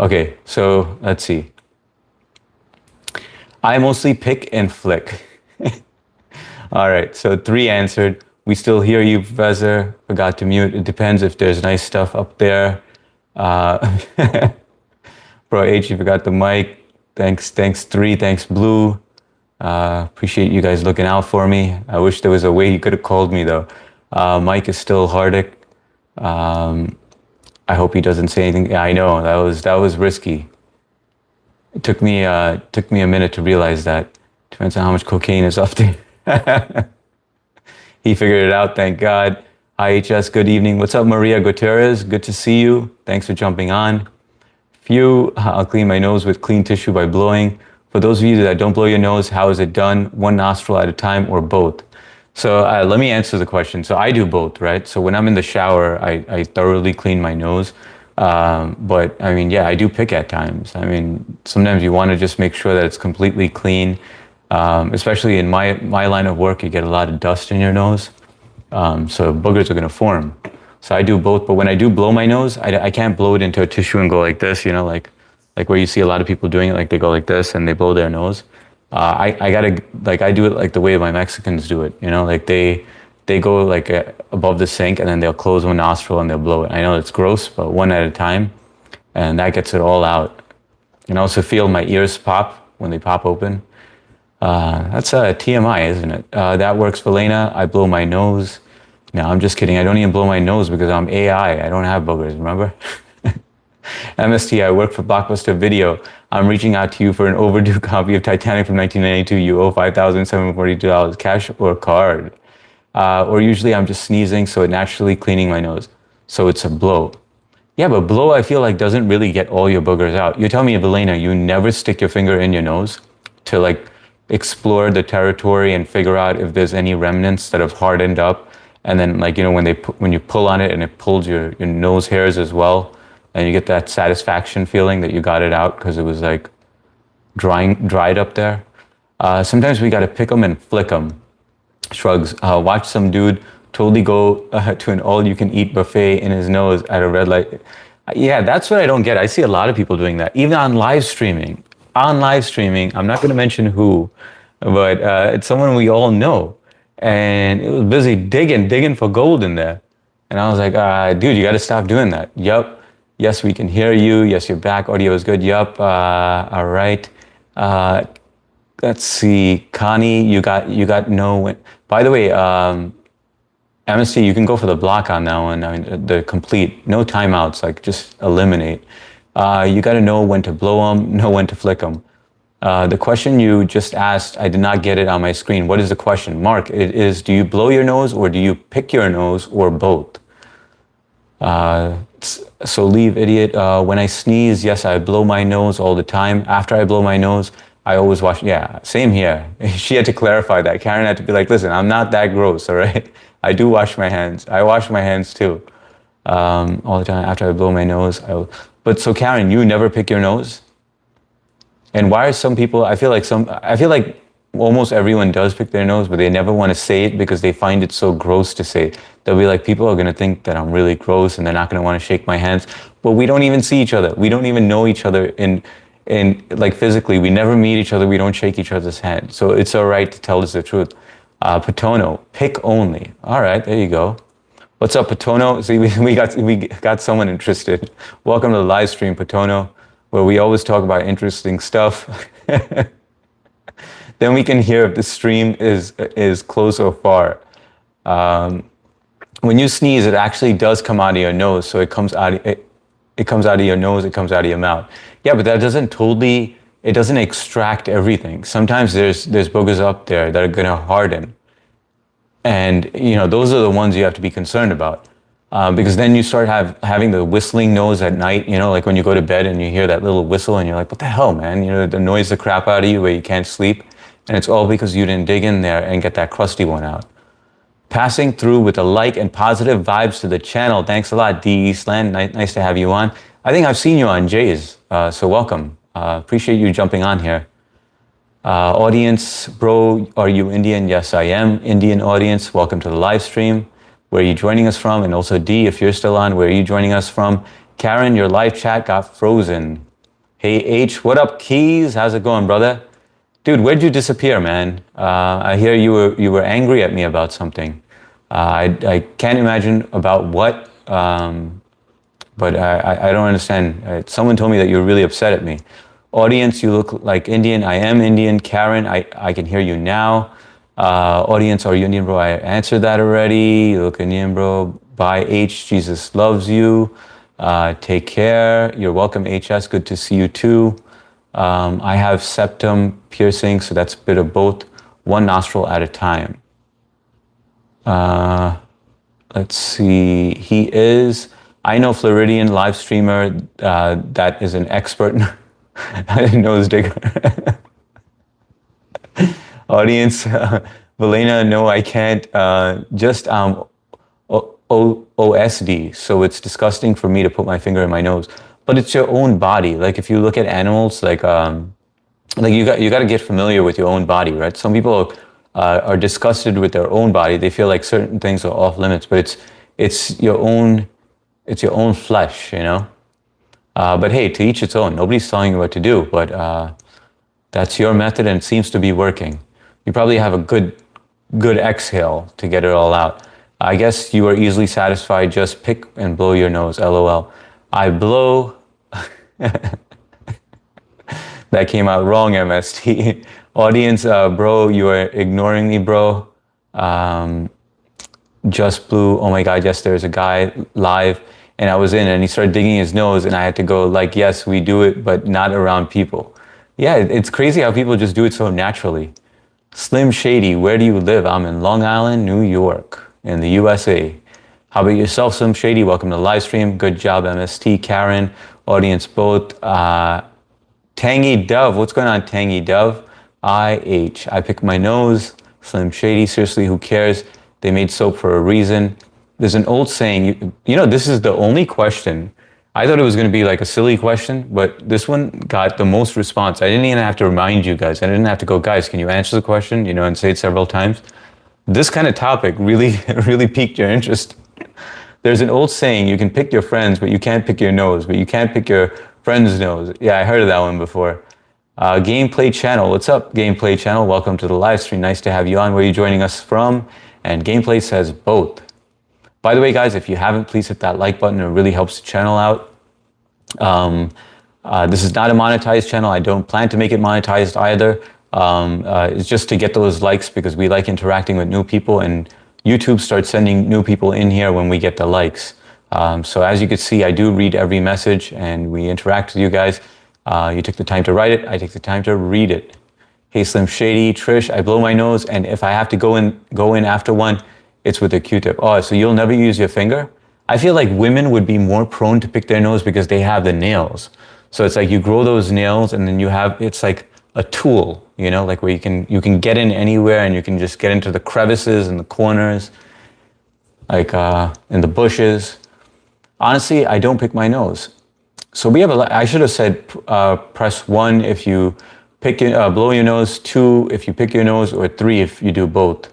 Okay, so let's see. I mostly pick and flick. All right, so 3 answered. We still hear you, Professor. Forgot to mute. It depends if there's nice stuff up there. Bro, H, you forgot the mic. Thanks 3. Thanks, Blue. Appreciate you guys looking out for me. I wish there was a way you could have called me, though. Mike is still Hardick. I hope he doesn't say anything. Yeah, I know. That was risky. It took me a minute to realize that. Depends on how much cocaine is up there. He figured it out, thank God. IHS, good evening. What's up, Maria Gutierrez? Good to see you. Thanks for jumping on. I'll clean my nose with clean tissue by blowing. For those of you that don't blow your nose, how is it done? One nostril at a time or both? So let me answer the question. So I do both, right? So when I'm in the shower, I thoroughly clean my nose. But I mean, yeah, I do pick at times. I mean, sometimes you want to just make sure that it's completely clean. Especially in my line of work, you get a lot of dust in your nose. So boogers are going to form. So I do both. But when I do blow my nose, I can't blow it into a tissue and go like this, you know, like where you see a lot of people doing it, like they go like this and they blow their nose. I gotta, like, I do it like the way my Mexicans do it, you know, like they go like above the sink and then they'll close one nostril and they'll blow it. I know it's gross, but one at a time, and that gets it all out. You can also feel my ears pop when they pop open. That's a TMI, isn't it? That works for Lena. I blow my nose. No, I'm just kidding. I don't even blow my nose because I'm AI. I don't have boogers, remember? MST, I work for Blockbuster Video. I'm reaching out to you for an overdue copy of Titanic from 1992. You owe $5,742, cash or card. Or usually I'm just sneezing, so it naturally cleaning my nose. So it's a blow. Yeah, but blow, I feel like, doesn't really get all your boogers out. You tell me, Elena, you never stick your finger in your nose to like explore the territory and figure out if there's any remnants that have hardened up, and then, like, you know, when you pull on it and it pulls your nose hairs as well, and you get that satisfaction feeling that you got it out because it was like dried up there. Sometimes we got to pick them and flick them. Shrugs. Watch some dude totally go to an all-you-can-eat buffet in his nose at a red light. Yeah, that's what I don't get. I see a lot of people doing that, even on live streaming. I'm not going to mention who, but it's someone we all know. And it was busy digging for gold in there. And I was like, dude, you got to stop doing that. Yup. Yes, we can hear you. Yes, you're back. Audio is good. Yup. All right. Let's see. Connie, you got no. By the way, MSC, you can go for the block on that one. I mean, the complete, no timeouts, like just eliminate. You got to know when to blow them, know when to flick them. The question you just asked, I did not get it on my screen. What is the question? Mark, it is, do you blow your nose or do you pick your nose or both? So leave, idiot. When I sneeze, yes, I blow my nose all the time. After I blow my nose, I always wash. Yeah, same here. She had to clarify that. Karen had to be like, listen, I'm not that gross, all right? I do wash my hands. I wash my hands too. All the time after I blow my nose. But so Karen, you never pick your nose? And why are some people, I feel like almost everyone does pick their nose, but they never want to say it because they find it so gross to say. They'll be like, people are going to think that I'm really gross and they're not going to want to shake my hands. But we don't even see each other. We don't even know each other in like physically. We never meet each other. We don't shake each other's hand. So it's all right to tell us the truth. Patono, pick only. All right, there you go. What's up, Patono? See, we got someone interested. Welcome to the live stream, Patono, where we always talk about interesting stuff. Then we can hear if the stream is close or far. When you sneeze, it actually does come out of your nose. So it comes out of your nose, it comes out of your mouth. Yeah, but that it doesn't extract everything. Sometimes there's boogers up there that are gonna harden. And you know, those are the ones you have to be concerned about. Because then you start having the whistling nose at night, you know, like when you go to bed and you hear that little whistle and you're like, what the hell, man? You know, it annoys the crap out of you where you can't sleep. And it's all because you didn't dig in there and get that crusty one out. Passing through with a like and positive vibes to the channel. Thanks a lot, D Eastland. Nice to have you on. I think I've seen you on Jay's, so welcome. Appreciate you jumping on here. Audience, bro, are you Indian? Yes, I am Indian audience. Welcome to the live stream. Where are you joining us from? And also D, if you're still on, where are you joining us from? Karen, your live chat got frozen. Hey H, what up Keys? How's it going, brother? Dude, where'd you disappear, man? I hear you were angry at me about something. I can't imagine about what, but I don't understand. Someone told me that you were really upset at me. Audience, you look like Indian. I am Indian. Karen, I can hear you now. Audience, are you Indian, bro? I answered that already. You look Indian, bro. Bye, H. Jesus loves you. Take care. You're welcome, HS. Good to see you too. I have septum piercing, so that's a bit of both. One nostril at a time. Let's see. He is, I know Floridian live streamer that is an expert nose digger. Audience, Valena, no, I can't. Just OSD, so it's disgusting for me to put my finger in my nose. But it's your own body. Like if you look at animals, like you got to get familiar with your own body, right? Some people are disgusted with their own body. They feel like certain things are off limits, but it's your own flesh, you know. But hey, to each its own. Nobody's telling you what to do, but that's your method, and it seems to be working. You probably have a good exhale to get it all out. I guess you are easily satisfied. Just pick and blow your nose. LOL. I blow. That came out wrong, MST. Audience, bro, you are ignoring me, bro. Just blew. Oh my God, yes, there's a guy live, and I was in, and he started digging his nose, and I had to go like, yes, we do it, but not around people. Yeah, it's crazy how people just do it so naturally. Slim Shady, where do you live? I'm in Long Island, New York, in the USA. How about yourself, Slim Shady? Welcome to the live stream. Good job, MST, Karen, audience both. Tangy Dove, what's going on, Tangy Dove? IH, I pick my nose. Slim Shady, seriously, who cares? They made soap for a reason. There's an old saying, you know, this is the only question. I thought it was going to be like a silly question, but this one got the most response. I didn't even have to remind you guys. I didn't have to go, guys, can you answer the question? You know, and say it several times. This kind of topic really, really piqued your interest. There's an old saying, you can pick your friends, but you can't pick your nose, but you can't pick your friend's nose. Yeah, I heard of that one before. Gameplay Channel, what's up, Gameplay Channel? Welcome to the live stream. Nice to have you on. Where are you joining us from? And Gameplay says both. By the way, guys, if you haven't, please hit that like button. It really helps the channel out. This is not a monetized channel. I don't plan to make it monetized either. It's just to get those likes because we like interacting with new people, and YouTube starts sending new people in here when we get the likes. So as you can see, I do read every message and we interact with you guys. You took the time to write it. I take the time to read it. Hey, Slim Shady, Trish, I blow my nose, and if I have to go in after one, it's with a Q-tip. Oh, so you'll never use your finger? I feel like women would be more prone to pick their nose because they have the nails. So it's like you grow those nails and then it's like a tool, you know, like where you can get in anywhere and you can just get into the crevices and the corners, like in the bushes. Honestly, I don't pick my nose. So I should have said press 1 if you blow your nose, 2 if you pick your nose, or 3 if you do both.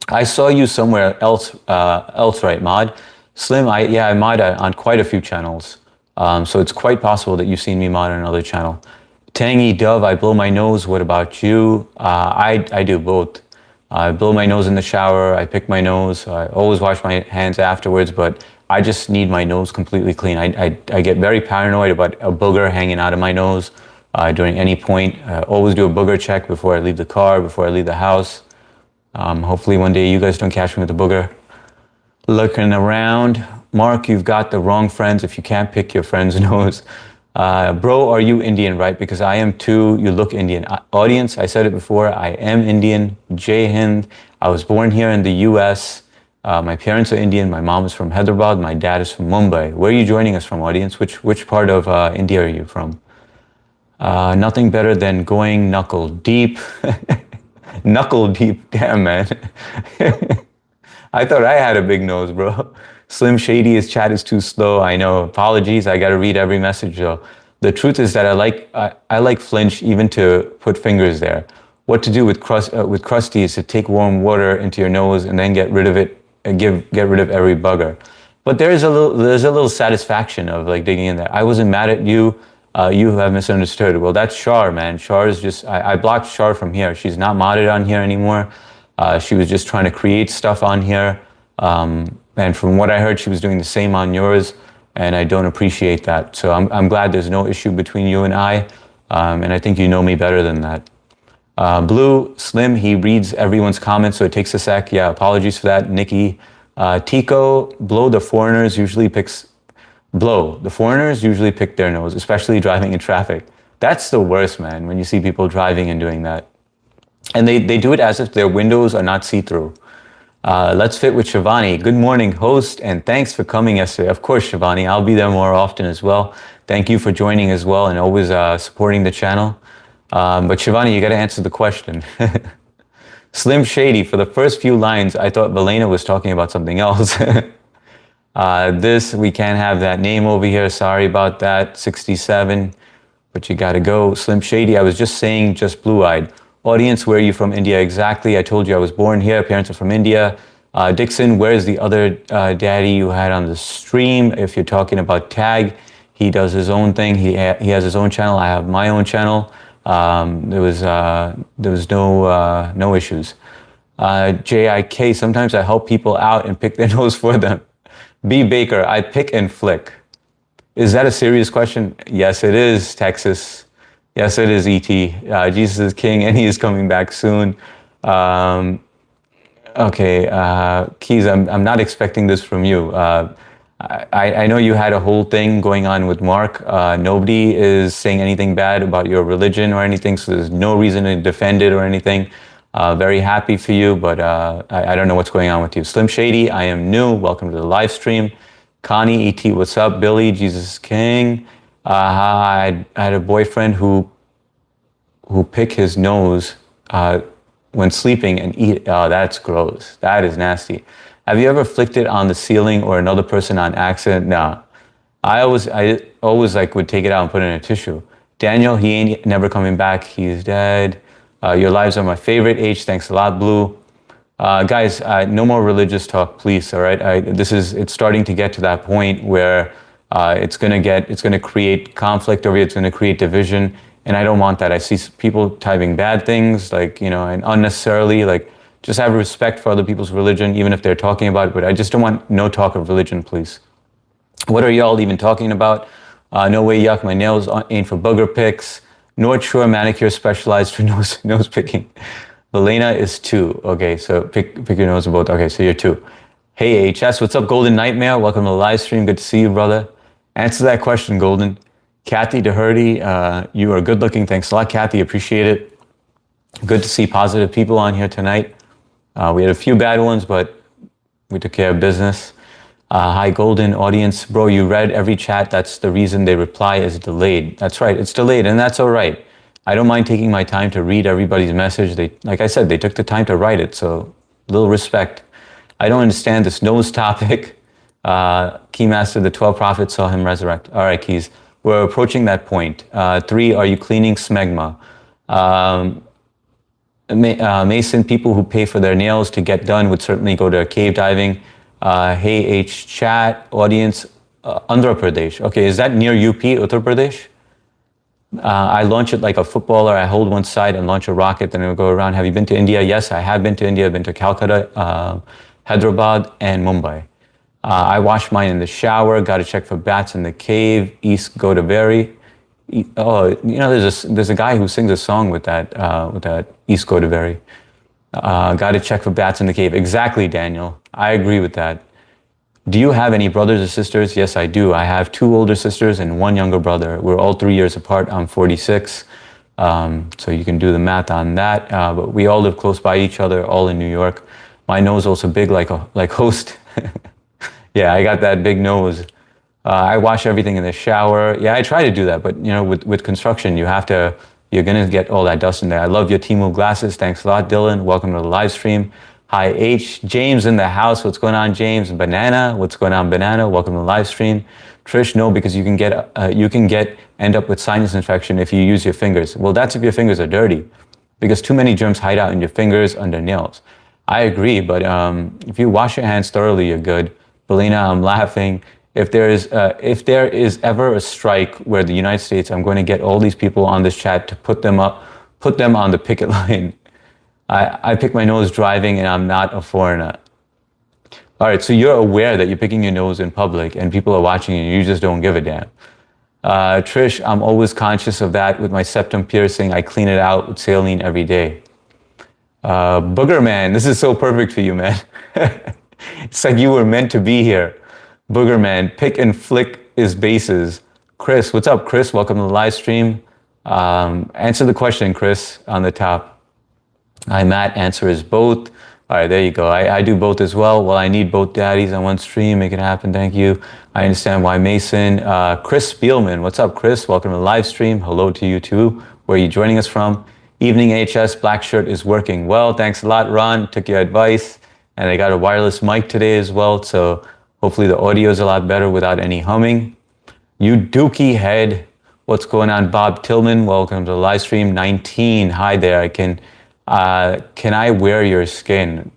I saw you somewhere else, right, Mod? Slim, I mod on quite a few channels. So it's quite possible that you've seen me mod on another channel. Tangy Dove, I blow my nose. What about you? I do both. I blow my nose in the shower. I pick my nose. I always wash my hands afterwards, but I just need my nose completely clean. I get very paranoid about a booger hanging out of my nose during any point. I always do a booger check before I leave the car, before I leave the house. Hopefully one day you guys don't catch me with a booger. Looking around. Mark, you've got the wrong friends if you can't pick your friend's nose. Bro, are you Indian, right? Because I am too. You look Indian. Audience, I said it before, I am Indian. Jai Hind. I was born here in the US. My parents are Indian. My mom is from Hyderabad. My dad is from Mumbai. Where are you joining us from, audience? Which part of India are you from? Nothing better than going knuckle deep. Knuckle deep, damn man. I thought I had a big nose, bro. Slim Shady, his chat is too slow. I know. Apologies. I got to read every message though. The truth is that I like flinch even to put fingers there. What to do with Krusty is to take warm water into your nose and then get rid of it and get rid of every bugger. But there's a little satisfaction of like digging in there. I wasn't mad at you. You have misunderstood. Well, that's Shar, man. Shar is just, I blocked Shar from here. She's not modded on here anymore. She was just trying to create stuff on here. And from what I heard, she was doing the same on yours. And I don't appreciate that. So I'm glad there's no issue between you and I. And I think you know me better than that. Blue, Slim, he reads everyone's comments, so it takes a sec. Yeah, apologies for that. Nikki, Tico, the foreigners usually pick their nose, especially driving in traffic. That's the worst, man, when you see people driving and doing that. And they do it as if their windows are not see-through. Let's Fit with Shivani. Good morning, host, and thanks for coming yesterday. Of course, Shivani, I'll be there more often as well. Thank you for joining as well and always supporting the channel. But Shivani, you got to answer the question. Slim Shady, for the first few lines, I thought Valena was talking about something else. We can't have that name over here. Sorry about that. 67, but you got to go. Slim Shady, I was just saying, just blue-eyed. Audience, where are you from? India, exactly. I told you I was born here. Parents are from India. Dixon, where's the other daddy you had on the stream? If you're talking about Tag, he does his own thing. He has his own channel. I have my own channel. There was no issues. JIK, sometimes I help people out and pick their nose for them. B Baker, I pick and flick. Is that a serious question? Yes, it is, Texas. Yes, it is, ET. Jesus is king and he is coming back soon. Okay, Keys, I'm not expecting this from you. I know you had a whole thing going on with Mark. Nobody is saying anything bad about your religion or anything, so there's no reason to defend it or anything. Very happy for you, but I don't know what's going on with you. Slim Shady, I am new. Welcome to the live stream. Connie, ET, what's up? Billy, Jesus is king. I had a boyfriend who pick his nose when sleeping and eat. Oh, that's gross. That is nasty. Have you ever flicked it on the ceiling or another person on accident? No. I always like would take it out and put it in a tissue. Daniel, he ain't never coming back. He's dead. Your lives are my favorite. H, thanks a lot, Blue. Guys, no more religious talk, please. All right. It's starting to get to that point where it's gonna create conflict over here. It's gonna create division, and I don't want that. I see people typing bad things, and unnecessarily, just have respect for other people's religion, even if they're talking about it. But I just don't want no talk of religion, please. What are y'all even talking about? No way, yuck. My nails ain't for booger picks. North Shore manicure specialized for nose picking. Valena is 2. Okay, so pick your nose in both. Okay, so you're 2. Hey, HS, what's up, Golden Nightmare? Welcome to the live stream. Good to see you, brother. Answer that question, Golden. Kathy Doherty, you are good looking. Thanks a lot, Kathy. Appreciate it. Good to see positive people on here tonight. We had a few bad ones, but we took care of business. Hi, Golden audience. Bro, you read every chat. That's the reason they reply is delayed. That's right. It's delayed, and that's all right. I don't mind taking my time to read everybody's message. Like I said, they took the time to write it, so a little respect. I don't understand this nose topic. Keymaster, the 12 prophets saw him resurrect. All right, Keys. We're approaching that point. 3, are you cleaning smegma? Mason, people who pay for their nails to get done would certainly go to cave diving. Hey, H, chat, audience, Andhra Pradesh. Okay, is that near UP, Uttar Pradesh? I launch it like a footballer. I hold one side and launch a rocket, then it'll go around. Have you been to India? Yes, I have been to India. I've been to Calcutta, Hyderabad, and Mumbai. I wash mine in the shower. Got to check for bats in the cave. East Godavari. Oh, there's a guy who sings a song with that East Godavari. Got to check for bats in the cave. Exactly, Daniel. I agree with that. Do you have any brothers or sisters? Yes, I do. I have 2 older sisters and 1 younger brother. We're all 3 years apart. I'm 46. So you can do the math on that. But we all live close by each other, all in New York. My nose also big like host. Yeah, I got that big nose. I wash everything in the shower. Yeah, I try to do that, but you know, with construction, you're gonna get all that dust in there. I love your Temu glasses. Thanks a lot, Dylan. Welcome to the live stream. Hi, H. James in the house. What's going on, James? Banana. What's going on, Banana? Welcome to the live stream. Trish, no, because you can end up with sinus infection if you use your fingers. Well, that's if your fingers are dirty, because too many germs hide out in your fingers, under nails. I agree, but if you wash your hands thoroughly, you're good. Belina, I'm laughing. If there is ever a strike where the United States, I'm going to get all these people on this chat to put them on the picket line. I pick my nose driving, and I'm not a foreigner. All right, so you're aware that you're picking your nose in public, and people are watching you, and you just don't give a damn. Trish, I'm always conscious of that with my septum piercing. I clean it out with saline every day. Booger Man, this is so perfect for you, man. It's like you were meant to be here. Booger Man, pick and flick his bases. Chris, what's up, Chris? Welcome to the live stream. Answer the question, Chris, on the top. Hi, Matt. Answer is both. All right, there you go. I do both as well. Well, I need both daddies on one stream. Make it happen. Thank you. I understand why Mason. Chris Spielman. What's up, Chris? Welcome to the live stream. Hello to you too. Where are you joining us from? Evening HS. Black shirt is working well. Thanks a lot, Ron. Took your advice. And I got a wireless mic today as well. So hopefully the audio is a lot better without any humming. You dookie head. What's going on, Bob Tillman? Welcome to the live stream. 19. Hi there. Can I wear your skin?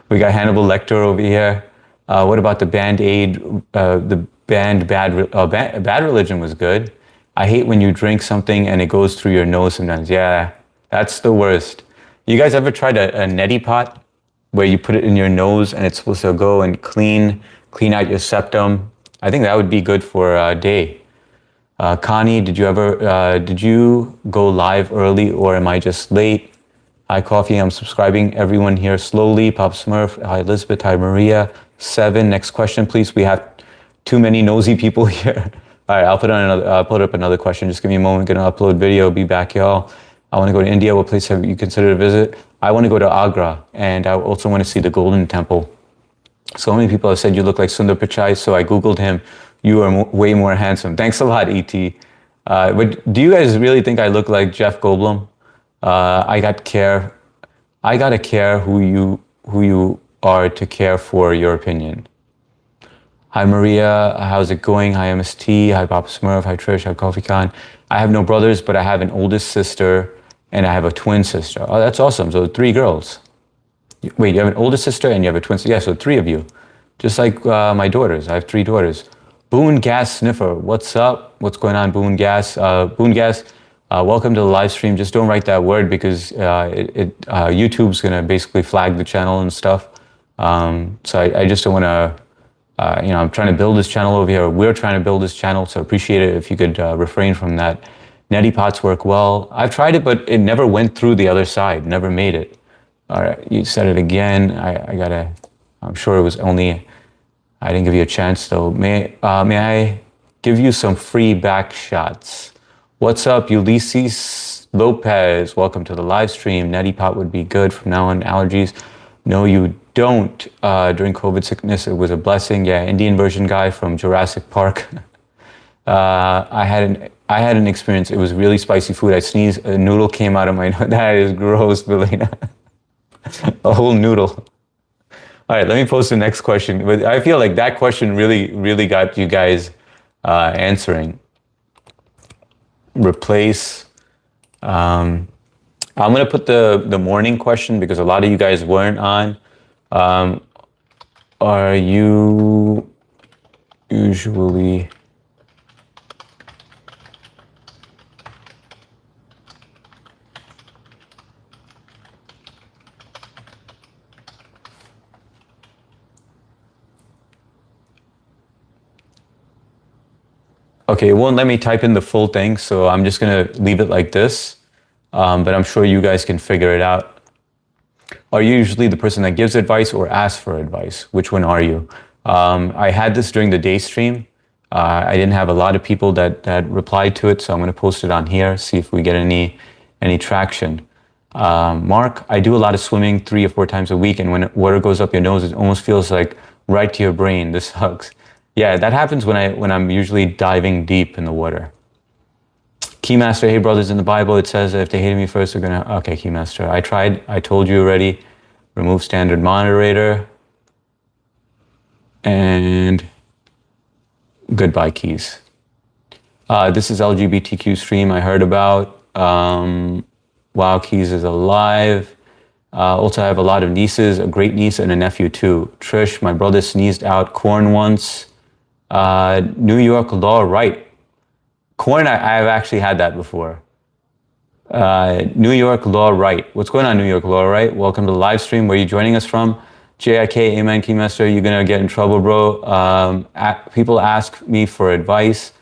We got Hannibal Lecter over here. What about the Band-Aid? The band Bad Religion was good. I hate when you drink something and it goes through your nose sometimes. Yeah, that's the worst. You guys ever tried a neti pot where you put it in your nose and it's supposed to go and clean out your septum? I think that would be good for a day. Connie, did you go live early, or am I just late? Hi, Coffee, I'm subscribing everyone here slowly. Pop Smurf, hi, Elizabeth, hi, Maria. 7, next question, please. We have too many nosy people here. All right, I'll put up another question. Just give me a moment, gonna upload video, be back, y'all. I wanna go to India. What place have you considered a visit? I wanna go to Agra, and I also wanna see the Golden Temple. So many people have said you look like Sundar Pichai, so I Googled him. You are way more handsome. Thanks a lot, E.T. But do you guys really think I look like Jeff Goldblum? I gotta care who you are to care for your opinion. Hi, Maria. How's it going? Hi, MST. Hi, Papa Smurf. Hi, Trish. Hi, Coffee Con. I have no brothers, but I have an oldest sister, and I have a twin sister. Oh, that's awesome. So 3 girls. Wait, you have an older sister and you have a twin sister? Yeah, so 3 of you. Just like my daughters. I have 3 daughters. Boone Gas Sniffer, what's up? What's going on, Boone Gas? Boone Gas, welcome to the live stream. Just don't write that word because YouTube's gonna basically flag the channel and stuff. So I just don't wanna, I'm trying to build this channel over here. We're trying to build this channel, so appreciate it if you could refrain from that. Neti pots work well. I've tried it, but it never went through the other side, never made it. All right, you said it again. I'm sure it was only, I didn't give you a chance though. May I give you some free back shots? What's up, Ulysses Lopez? Welcome to the live stream. Neti pot would be good from now on. Allergies? No, you don't. During COVID sickness, it was a blessing. Yeah, Indian version guy from Jurassic Park. I had an experience. It was really spicy food. I sneezed. A noodle came out of my nose. That is gross, Belina. A whole noodle. All right, let me post the next question. But I feel like that question really got you guys answering. Replace. I'm gonna put the morning question because a lot of you guys weren't on. Are you usually Okay, it won't let me type in the full thing, so I'm just gonna leave it like this, but I'm sure you guys can figure it out. Are you usually the person that gives advice or asks for advice? Which one are you? I had this during the day stream. I didn't have a lot of people that replied to it, so I'm gonna post it on here, see if we get any traction. Mark, I do a lot of swimming 3 or 4 times a week, and when water goes up your nose, it almost feels like right to your brain. This sucks. Yeah, that happens when I'm usually diving deep in the water. Keymaster, hey brothers, in the Bible it says that if they hated me first, they're gonna. Okay, Keymaster, I tried. I told you already. Remove standard moderator. And goodbye, Keys. This is LGBTQ stream I heard about. Wow, Keys is alive. Also, I have a lot of nieces, a great niece and a nephew too. Trish, my brother sneezed out corn once. New York law, right. Corn, I've actually had that before. New York law, right. What's going on, New York law, right? Welcome to the live stream. Where are you joining us from? JIK, amen, Keymaster, you're gonna get in trouble, bro. People ask me for advice.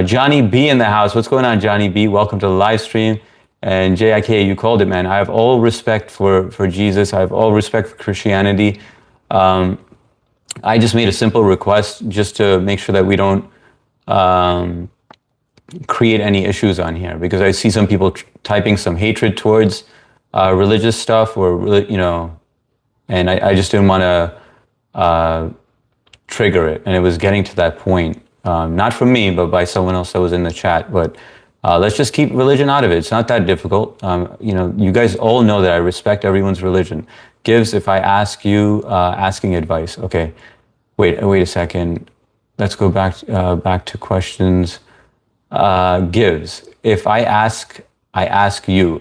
Johnny B in the house. What's going on, Johnny B? Welcome to the live stream. And JIK, you called it, man. I have all respect for Jesus. I have all respect for Christianity. I just made a simple request just to make sure that we don't create any issues on here, because I see some people typing some hatred towards religious stuff, or, you know, and I just didn't want to trigger it. And it was getting to that point, not from me, but by someone else that was in the chat. But let's just keep religion out of it. It's not that difficult. You know, you guys all know that I respect everyone's religion. Gives, if I ask you, asking advice. Okay, wait a second. Let's go back to questions. Gives, if I ask you.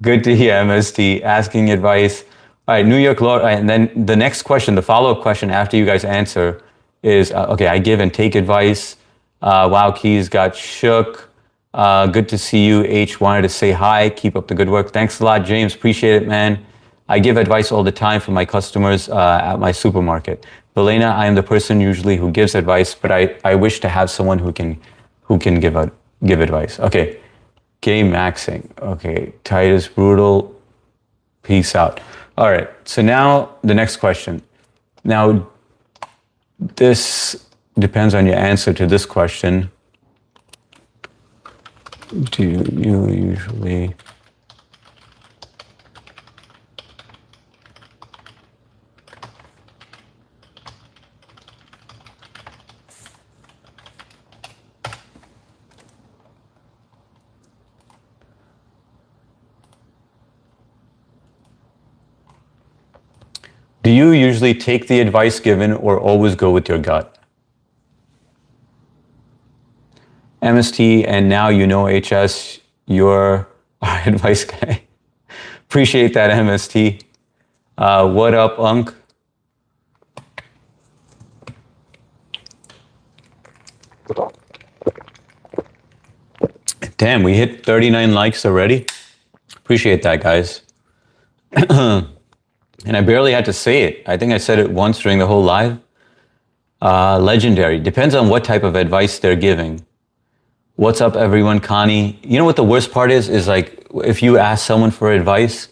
Good to hear, MST, asking advice. All right, New York law, and then the next question, the follow-up question after you guys answer is, okay, I give and take advice. Wow, Keys got shook. Good to see you. H wanted to say hi. Keep up the good work. Thanks a lot, James. Appreciate it, man. I give advice all the time for my customers at my supermarket. Belena, I am the person usually who gives advice, but I wish to have someone who can give advice. Okay. Game maxing. Okay. Titus Brutal. Peace out. All right. So now the next question. Now, this depends on your answer to this question. Do you usually... Do you usually take the advice given or always go with your gut? MST, and now you know HS, you're our advice guy. Appreciate that, MST. What up, Unk? Damn, we hit 39 likes already. Appreciate that, guys. And I barely had to say it. I think I said it once during the whole live. Legendary. Depends on what type of advice they're giving. What's up, everyone? Connie. You know what the worst part is? Is like if you ask someone for advice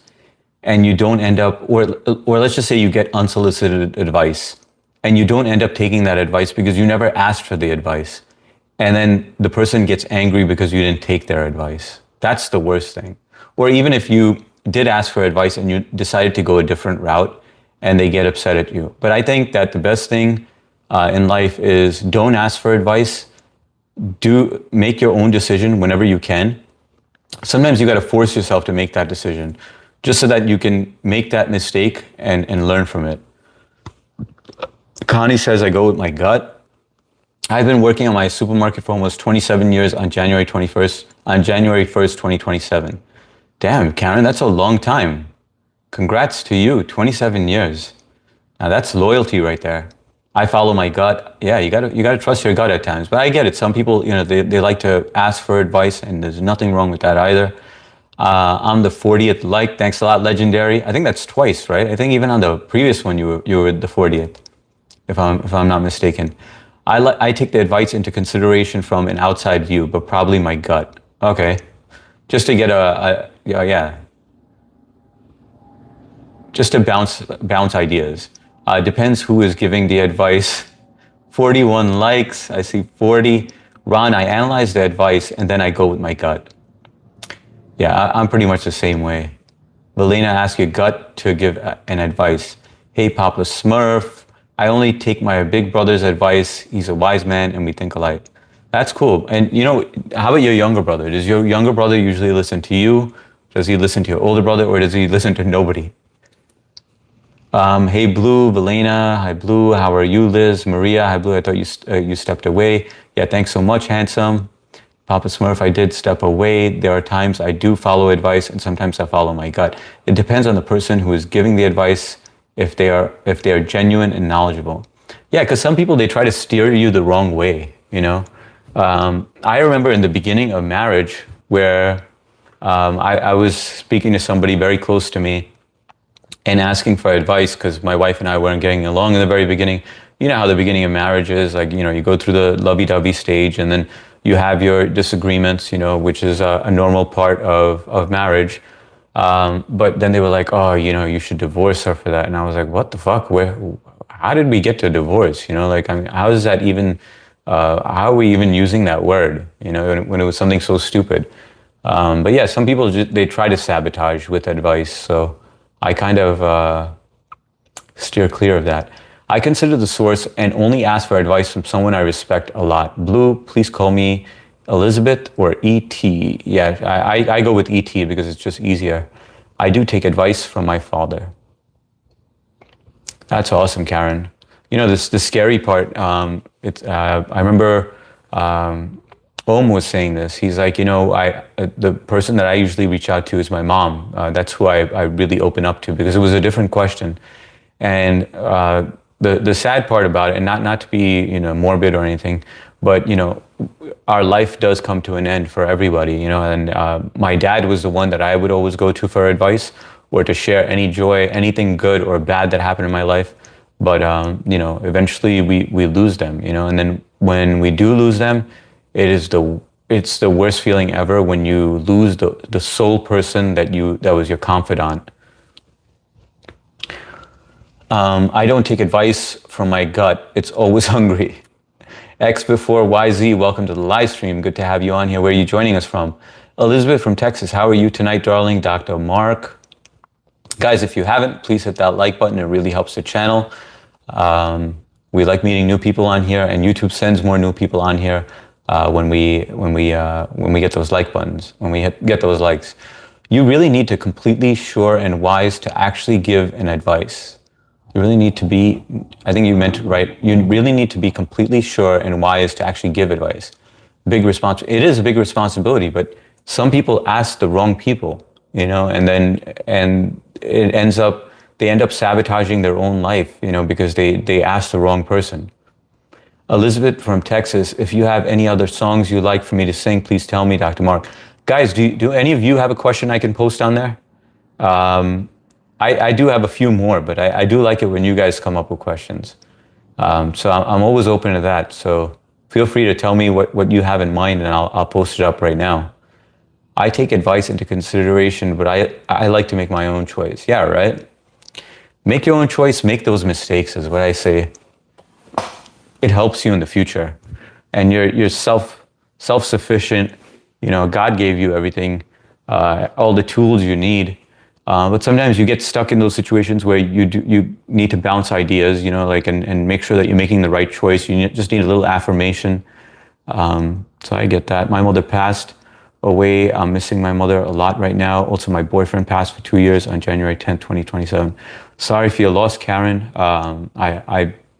and you don't end up, or let's just say you get unsolicited advice and you don't end up taking that advice because you never asked for the advice. And then the person gets angry because you didn't take their advice. That's the worst thing. Or even if you did ask for advice and you decided to go a different route and they get upset at you. But I think that the best thing in life is don't ask for advice. Do make your own decision whenever you can. Sometimes you got to force yourself to make that decision just so that you can make that mistake and learn from it. Connie says, I go with my gut. I've been working on my supermarket for almost 27 years on January 1st, 2027. Damn, Karen, that's a long time. Congrats to you, 27 years. Now that's loyalty right there. I follow my gut. Yeah, you gotta trust your gut at times. But I get it. Some people, you know, they like to ask for advice, and there's nothing wrong with that either. I'm the 40th like. Thanks a lot, Legendary. I think that's twice, right? I think even on the previous one, you were the 40th, if I'm not mistaken. I take the advice into consideration from an outside view, but probably my gut. Okay, just to get just to bounce ideas. Depends who is giving the advice. 41 likes, I see 40. Ron, I analyze the advice and then I go with my gut. Yeah, I'm pretty much the same way. Valena, ask your gut to give an advice. Hey, Papa Smurf. I only take my big brother's advice. He's a wise man and we think alike. That's cool. And how about your younger brother? Does your younger brother usually listen to you? Does he listen to your older brother, or does he listen to nobody? Hey Blue, Valena. Hi Blue. How are you, Liz? Maria. Hi Blue. I thought you stepped away. Yeah, thanks so much, handsome. Papa Smurf, I did step away. There are times I do follow advice, and sometimes I follow my gut. It depends on the person who is giving the advice, if they are genuine and knowledgeable. Yeah, because some people, they try to steer you the wrong way. I remember in the beginning of marriage where I was speaking to somebody very close to me and asking for advice because my wife and I weren't getting along in the very beginning. You know how the beginning of marriage is, like, you go through the lovey-dovey stage and then you have your disagreements, which is a normal part of marriage. But then they were like, oh, you should divorce her for that. And I was like, what the fuck? How did we get to divorce? Like, I mean, how is that even, how are we even using that word, when it was something so stupid? But yeah, some people, they try to sabotage with advice. So I kind of steer clear of that. I consider the source and only ask for advice from someone I respect a lot. Blue, please call me Elizabeth or E.T. Yeah, I go with E.T. because it's just easier. I do take advice from my father. That's awesome, Karen. The scary part, I remember Om was saying this. He's like, the person that I usually reach out to is my mom. That's who I really open up to because it was a different question. And the sad part about it, and not to be morbid or anything, but our life does come to an end for everybody, and my dad was the one that I would always go to for advice or to share any joy, anything good or bad that happened in my life. But eventually we lose them, and then when we do lose them, it's the worst feeling ever when you lose the sole person that was your confidant. I don't take advice from my gut. It's always hungry. X before YZ, welcome to the live stream. Good to have you on here. Where are you joining us from? Elizabeth from Texas, how are you tonight, darling? Dr. Mark. Guys, if you haven't, please hit that like button. It really helps the channel. We like meeting new people on here, and YouTube sends more new people on here when we get those like buttons, when we get those likes. You really need to completely sure and wise to actually give an advice. You really need to be, I think you meant right, you really need to be completely sure and wise to actually give advice. It is a big responsibility, but some people ask the wrong people, and it they end up sabotaging their own life, because they asked the wrong person. Elizabeth from Texas, if you have any other songs you'd like for me to sing, please tell me, Dr. Mark. Guys, do any of you have a question I can post down there? I do have a few more, but I do like it when you guys come up with questions. So I'm always open to that. So feel free to tell me what you have in mind, and I'll post it up right now. I take advice into consideration, but I like to make my own choice. Yeah, right? Make your own choice, make those mistakes is what I say. It helps you in the future. And you're self-sufficient. God gave you everything, all the tools you need. But sometimes you get stuck in those situations where you need to bounce ideas, and make sure that you're making the right choice. You just need a little affirmation. So I get that. My mother passed away. I'm missing my mother a lot right now. Also, my boyfriend passed for 2 years on January 10th, 2027. Sorry for your loss, Karen.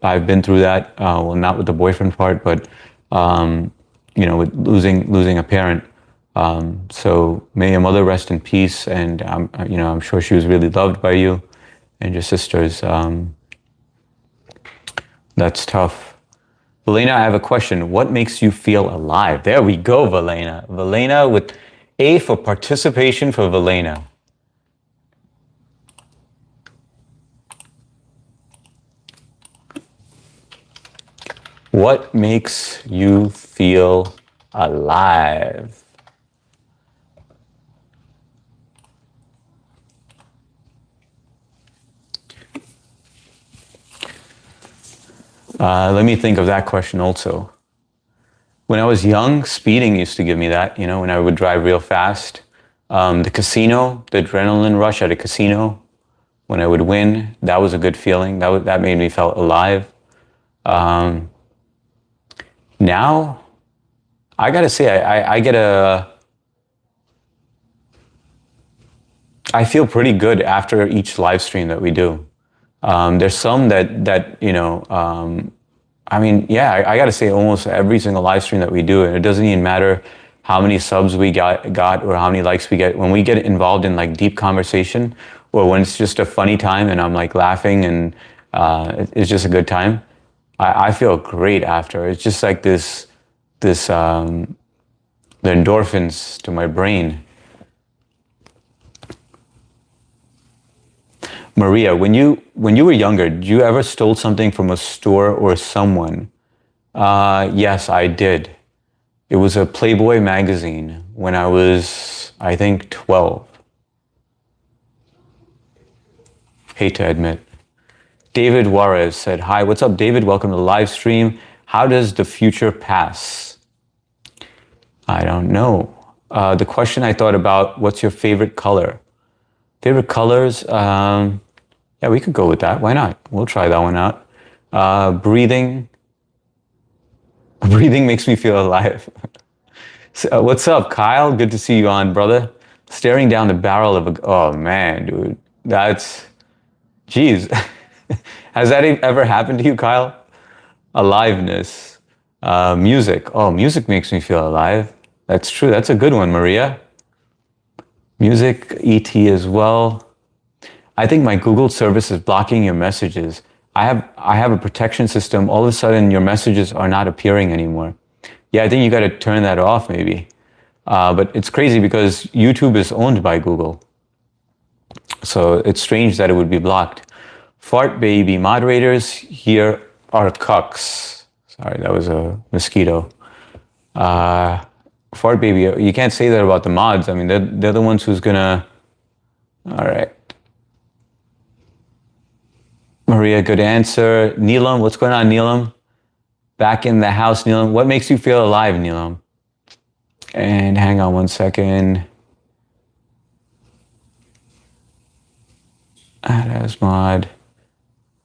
I've been through that. Well, not with the boyfriend part, but with losing a parent. So may your mother rest in peace, and I'm sure she was really loved by you and your sisters. That's tough. Valena, I have a question. What makes you feel alive? There we go, Valena. Valena with A for participation for Valena. What makes you feel alive? Let me think of that question also. When I was young, speeding used to give me that, when I would drive real fast. The casino, the adrenaline rush at a casino, when I would win. That was a good feeling. That made me feel alive. Now, I gotta say, I feel pretty good after each live stream that we do. There's some that you know. I mean, yeah, I gotta say, almost every single live stream that we do, and it doesn't even matter how many subs we got or how many likes we get. When we get involved in like deep conversation, or when it's just a funny time and I'm like laughing and it's just a good time, I feel great after. It's just like the endorphins to my brain. Maria, when you were younger, did you ever stole something from a store or someone? Yes, I did. It was a Playboy magazine when I was, I think, 12. Hate to admit. David Juarez said, hi, what's up, David? Welcome to the live stream. How does the future pass? I don't know. The question I thought about, what's your favorite color? Favorite colors? Yeah, we could go with that. Why not? We'll try that one out. Breathing. Breathing makes me feel alive. So, what's up, Kyle? Good to see you on, brother. Staring down the barrel of a... Oh, man, dude. That's... Jeez. Has that ever happened to you, Kyle? Aliveness. Music. Oh, music makes me feel alive. That's true. That's a good one, Maria. Music, ET as well. I think my Google service is blocking your messages. I have a protection system. All of a sudden, your messages are not appearing anymore. Yeah, I think you got to turn that off maybe. But it's crazy because YouTube is owned by Google. So it's strange that it would be blocked. Fart baby, moderators here are cucks. Sorry, that was a mosquito. Fart baby, you can't say that about the mods. I mean, they're the ones who's gonna... All right. Maria, good answer. Neelam, what's going on, Neelam? Back in the house, Neelam. What makes you feel alive, Neelam? And hang on one second. Add as mod.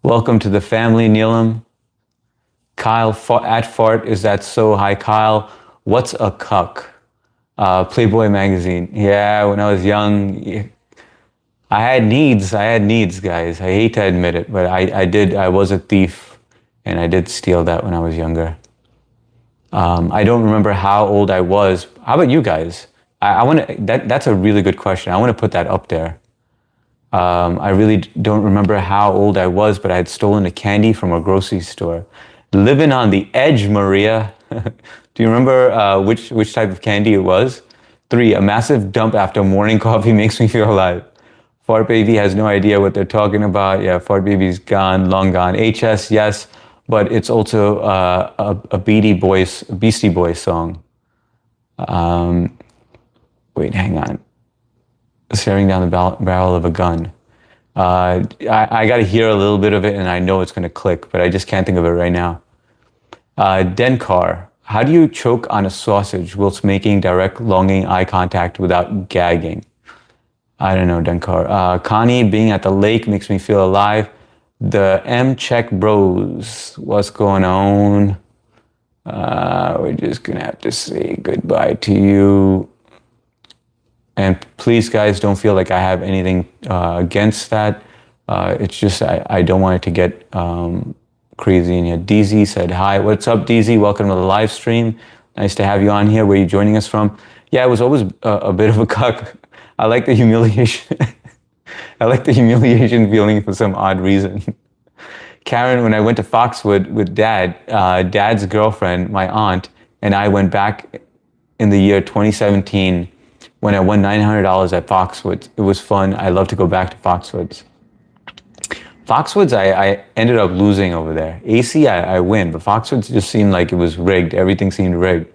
Welcome to the family, Neelam. Kyle, at fart, is that so? Hi, Kyle. What's a cuck? Playboy magazine. Yeah, when I was young, I had needs, guys. I hate to admit it, but I was a thief, and I did steal that when I was younger. I don't remember how old I was. How about you guys? I want to, that's a really good question. I want to put that up there. I really don't remember how old I was, but I had stolen a candy from a grocery store. Living on the edge, Maria. Do you remember which type of candy it was? 3, a massive dump after morning coffee makes me feel alive. Fart baby has no idea what they're talking about. Yeah, fart baby's gone, long gone. HS, yes, but it's also a Beastie Boys song. Wait, hang on. Staring down the barrel of a gun. I got to hear a little bit of it, and I know it's going to click, but I just can't think of it right now. Denkar, how do you choke on a sausage whilst making direct, longing eye contact without gagging? I don't know, Denkar. Connie, being at the lake makes me feel alive. The M-Check Bros, what's going on? We're just going to have to say goodbye to you. And please, guys, don't feel like I have anything against that. It's just I don't want it to get crazy in here. DZ said, hi. What's up, DZ? Welcome to the live stream. Nice to have you on here. Where are you joining us from? Yeah, it was always a bit of a cuck. I like the humiliation. I like the humiliation feeling for some odd reason. Karen, when I went to Foxwood with Dad's girlfriend, my aunt, and I went back in the year 2017 when I won $900 at Foxwoods. It was fun. I love to go back to Foxwoods. Foxwoods, I ended up losing over there. AC, I win, but Foxwoods just seemed like it was rigged. Everything seemed rigged.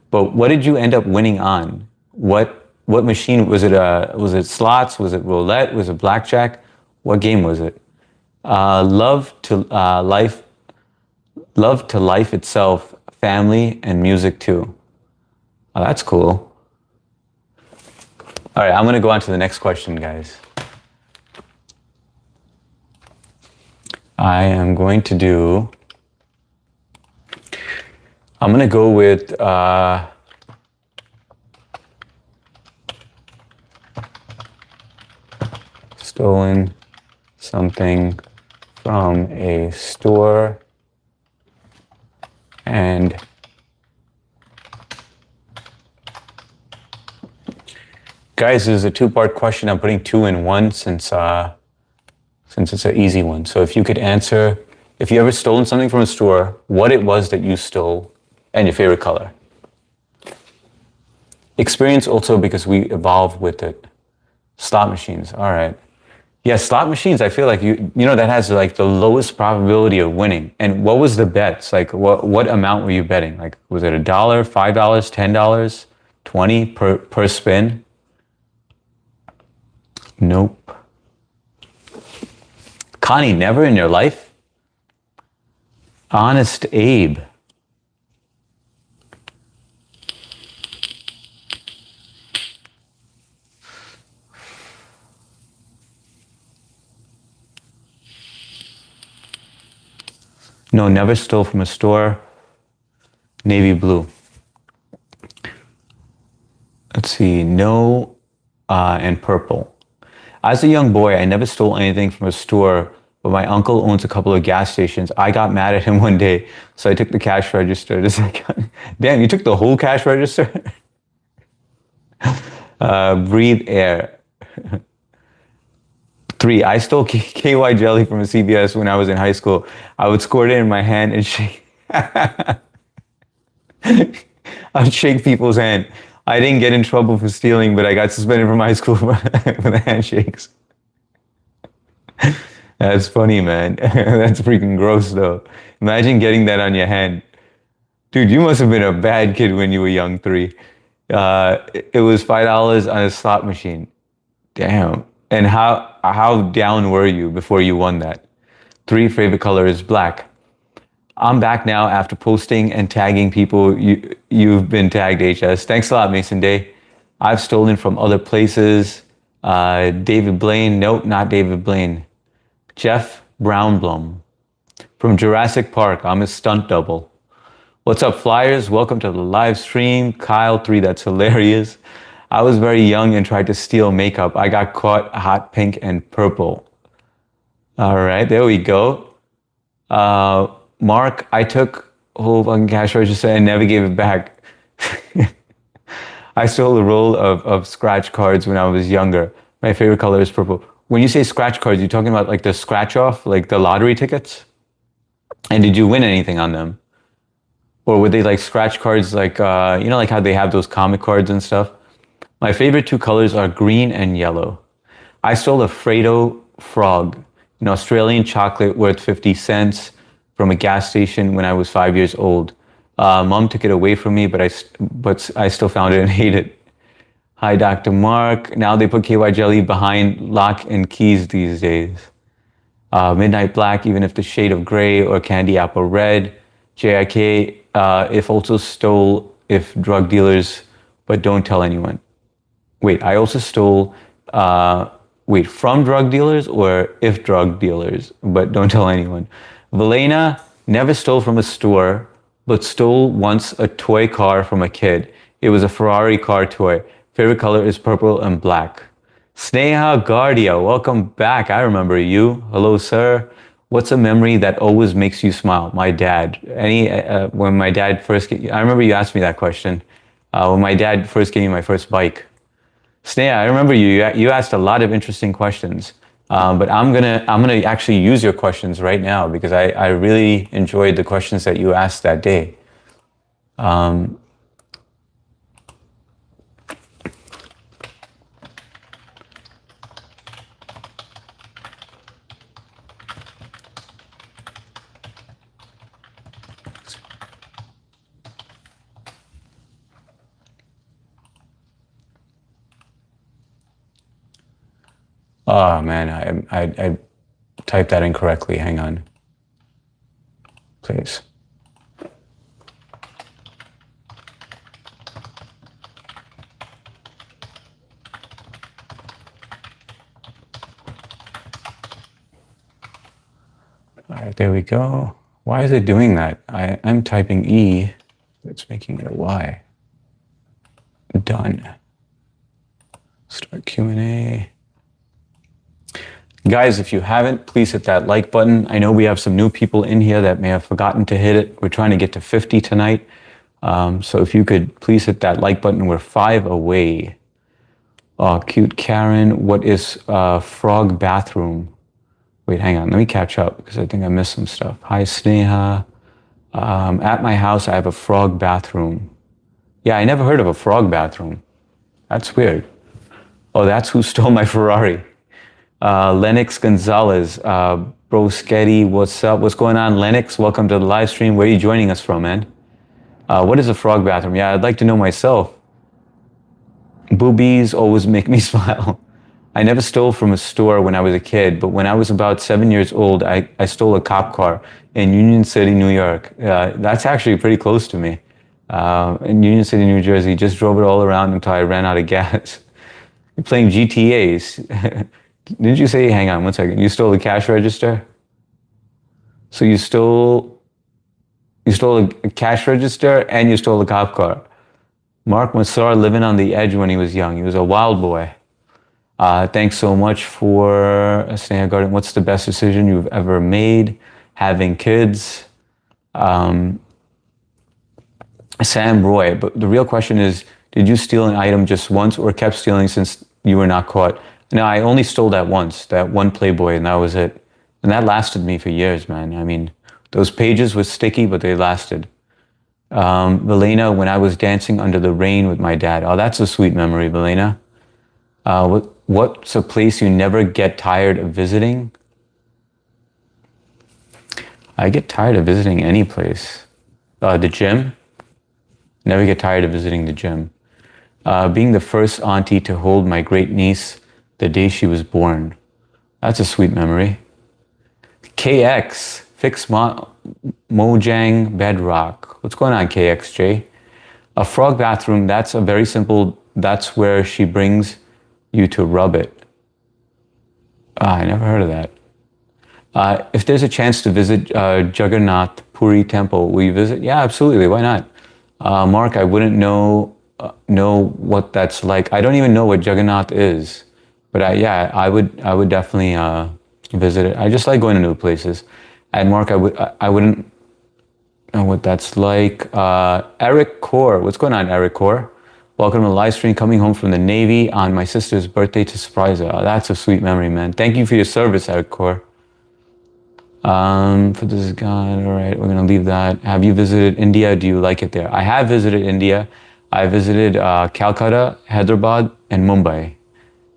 But what did you end up winning on? What machine was it? Was it slots? Was it roulette? Was it blackjack? What game was it? Love to life itself, family, and music too. Oh, that's cool. All right, I'm going to go on to the next question, guys. I am going to do. I'm gonna go with stolen something from a store and guys, this is a two-part question. I'm putting two in one since it's an easy one. So if you could answer, if you ever stolen something from a store, what it was that you stole, and your favorite color. Experience also because we evolved with it. Slot machines, all right. Yeah, slot machines, I feel like that has like the lowest probability of winning. And what was the bets? Like what amount were you betting? Like was it $1, $5, $10, 20 per spin? Nope. Connie, never in your life? Honest Abe. No, never stole from a store. Navy blue. Let's see, no, and purple. As a young boy, I never stole anything from a store, but my uncle owns a couple of gas stations. I got mad at him one day, so I took the cash register. Damn, you took the whole cash register? Breathe air. 3, I stole KY jelly from a CVS when I was in high school. I would squirt it in my hand and shake. I would shake people's hand. I didn't get in trouble for stealing, but I got suspended from high school for the handshakes. That's funny, man. That's freaking gross, though. Imagine getting that on your hand. Dude, you must have been a bad kid when you were young, 3. It was $5 on a slot machine. Damn. And how down were you before you won that? 3, favorite color is black. I'm back now after posting and tagging people. You've been tagged, HS. Thanks a lot, Mason Day. I've stolen from other places. David Blaine. Nope, not David Blaine. Jeff Brownblum. From Jurassic Park. I'm his stunt double. What's up, Flyers? Welcome to the live stream. Kyle 3, that's hilarious. I was very young and tried to steal makeup. I got caught hot pink and purple. All right, there we go. Mark, I took whole fucking cash register and never gave it back. I stole a roll of scratch cards when I was younger. My favorite color is purple. When you say scratch cards, you're talking about like the scratch off, like the lottery tickets? And did you win anything on them? Or were they like scratch cards, like, like how they have those comic cards and stuff? My favorite 2 colors are green and yellow. I stole a Frito frog, an Australian chocolate worth 50 cents from a gas station when I was 5 years old. Mom took it away from me, but I still found it and ate it. Hi, Dr. Mark. Now they put KY jelly behind lock and keys these days. Midnight black, even if the shade of gray, or candy apple red. JIK, if also stole if drug dealers, but don't tell anyone. Wait, I also stole, from drug dealers or if drug dealers, but don't tell anyone. Valena never stole from a store, but stole once a toy car from a kid. It was a Ferrari car toy. Favorite color is purple and black. Sneha Gardia, welcome back. I remember you. Hello, sir. What's a memory that always makes you smile? My dad. When my dad first, I remember you asked me that question. When my dad first gave me my first bike. Sneha, I remember you asked a lot of interesting questions, but I'm gonna actually use your questions right now because I really enjoyed the questions that you asked that day. Oh man, I typed that incorrectly. Hang on, please. All right, there we go. Why is it doing that? I'm typing E. It's making it a Y. Done. Start Q&A. Guys, if you haven't, please hit that like button. I know we have some new people in here that may have forgotten to hit it. We're trying to get to 50 tonight. So if you could please hit that like button. We're 5 away. Oh, cute Karen. What is frog bathroom? Wait, hang on. Let me catch up because I think I missed some stuff. Hi, Sneha. At my house, I have a frog bathroom. Yeah, I never heard of a frog bathroom. That's weird. Oh, that's who stole my Ferrari. Lennox Gonzalez. Broschetti, what's up? What's going on, Lennox? Welcome to the live stream. Where are you joining us from, man? What is a frog bathroom? Yeah, I'd like to know myself. Boobies always make me smile. I never stole from a store when I was a kid, but when I was about 7 years old, I stole a cop car in Union City, New York. That's actually pretty close to me. In Union City, New Jersey, just drove it all around until I ran out of gas. You're playing GTAs. Didn't you say, hang on one second, you stole the cash register? So you stole a cash register and you stole a cop car. Mark Massar living on the edge when he was young. He was a wild boy. Thanks so much for Sneha Garden. What's the best decision you've ever made? Having kids. Sam Roy. But the real question is, did you steal an item just once or kept stealing since you were not caught? No, I only stole that once, that one Playboy, and that was it. And that lasted me for years, man. I mean, those pages were sticky, but they lasted. Velena, when I was dancing under the rain with my dad. Oh, that's a sweet memory, Velena. What's a place you never get tired of visiting? I get tired of visiting any place. The gym. Never get tired of visiting the gym. Being the first auntie to hold my great niece the day she was born. That's a sweet memory. KX, Fix Mojang Bedrock. What's going on, KXJ? A frog bathroom, that's a very simple, that's where she brings you to rub it. I never heard of that. If there's a chance to visit Jagannath Puri Temple, will you visit? Yeah, absolutely, why not? Mark, I wouldn't know what that's like. I don't even know what Jagannath is. But I would definitely visit it. I just like going to new places. And Mark, I wouldn't know what that's like. Eric Core, what's going on, Eric Core? Welcome to the live stream. Coming home from the Navy on my sister's birthday to surprise her. Oh, that's a sweet memory, man. Thank you for your service, Eric Core. For this guy, all right, we're gonna leave that. Have you visited India? Do you like it there? I have visited India. I visited Calcutta, Hyderabad, and Mumbai.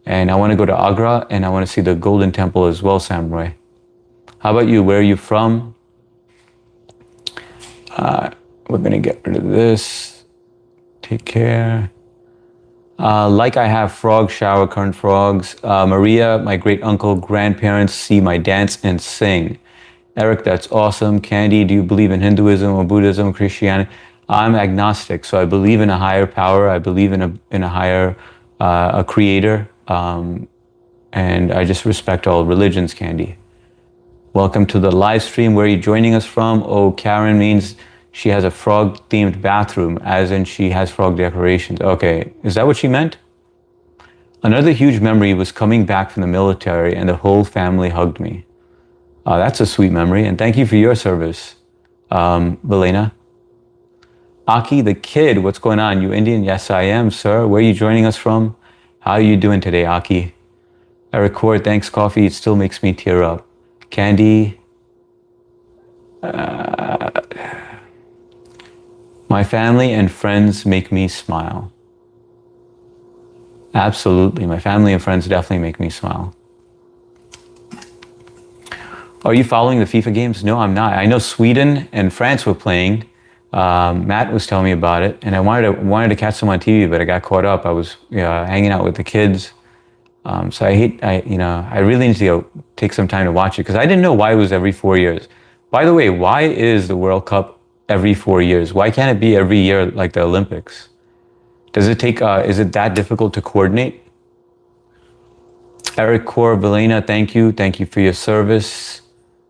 And I want to go to Agra, and I want to see the Golden Temple as well, Sam Roy. How about you? Where are you from? We're going to get rid of this. Take care. Like I have frog shower, current frogs. Maria, my great uncle, grandparents see my dance and sing. Eric, that's awesome. Candy, do you believe in Hinduism or Buddhism, Christianity? I'm agnostic, so I believe in a higher power. I believe in a higher a creator. And I just respect all religions, Candy. Welcome to the live stream. Where are you joining us from? Oh, Karen means she has a frog-themed bathroom, as in she has frog decorations. Okay, is that what she meant? Another huge memory was coming back from the military and the whole family hugged me. That's a sweet memory, and thank you for your service, Velena. Aki the Kid, what's going on? You Indian? Yes, I am, sir. Where are you joining us from? How are you doing today, Aki? Eric Core, thanks, coffee. It still makes me tear up. Candy. My family and friends make me smile. Absolutely. My family and friends definitely make me smile. Are you following the FIFA games? No, I'm not. I know Sweden and France were playing. Matt was telling me about it, and I wanted to catch some on TV, but I got caught up. I was hanging out with the kids, so I really need to go take some time to watch it because I didn't know why it was every 4 years. By the way, why is the World Cup every 4 years? Why can't it be every year like the Olympics? Does it take? Is it that difficult to coordinate? Eric Core, Velena, thank you for your service.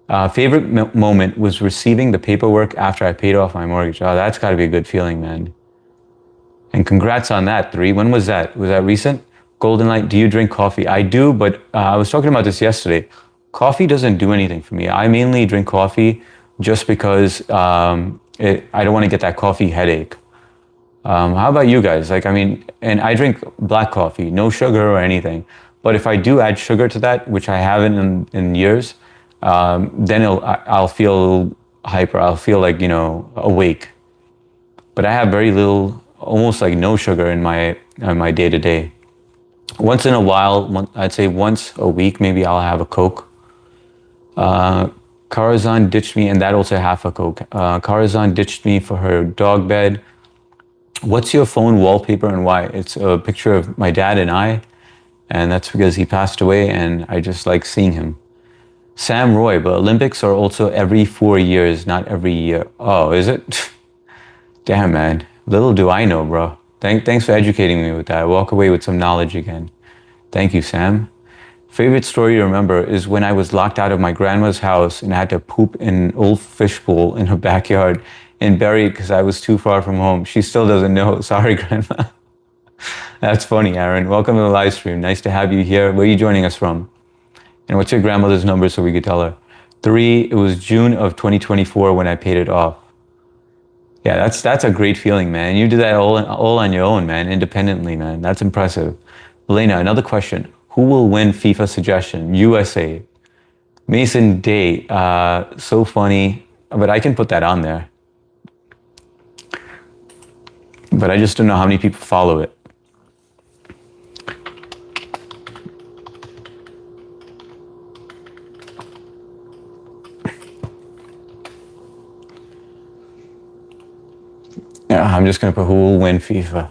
Favorite moment was receiving the paperwork after I paid off my mortgage. Oh, that's got to be a good feeling, man. And congrats on that, 3. When was that? Was that recent? Golden Light, do you drink coffee? I do, but I was talking about this yesterday. Coffee doesn't do anything for me. I mainly drink coffee just because I don't want to get that coffee headache. How about you guys? Like, I mean, and I drink black coffee, no sugar or anything. But if I do add sugar to that, which I haven't in years, then I'll feel a little hyper. I'll feel like, awake. But I have very little, almost like no sugar in my day to day. Once in a while, I'd say once a week, maybe I'll have a Coke. Karazan ditched me, and that also half a Coke. Karazan ditched me for her dog bed. What's your phone wallpaper and why? It's a picture of my dad and I, and that's because he passed away, and I just like seeing him. Sam Roy, but Olympics are also every 4 years, not every year. Oh, is it? Damn, man. Little do I know, bro. Thanks for educating me with that. I walk away with some knowledge again. Thank you, Sam. Favorite story to remember is when I was locked out of my grandma's house and I had to poop in an old fishbowl in her backyard and bury it because I was too far from home. She still doesn't know. Sorry, Grandma. That's funny, Aaron. Welcome to the live stream. Nice to have you here. Where are you joining us from? And what's your grandmother's number so we could tell her? 3, it was June of 2024 when I paid it off. Yeah, that's a great feeling, man. You did that all on your own, man, independently, man. That's impressive. Elena, another question. Who will win FIFA suggestion? USA. Mason Day, so funny, but I can put that on there. But I just don't know how many people follow it. Yeah, I'm just gonna put who will win FIFA.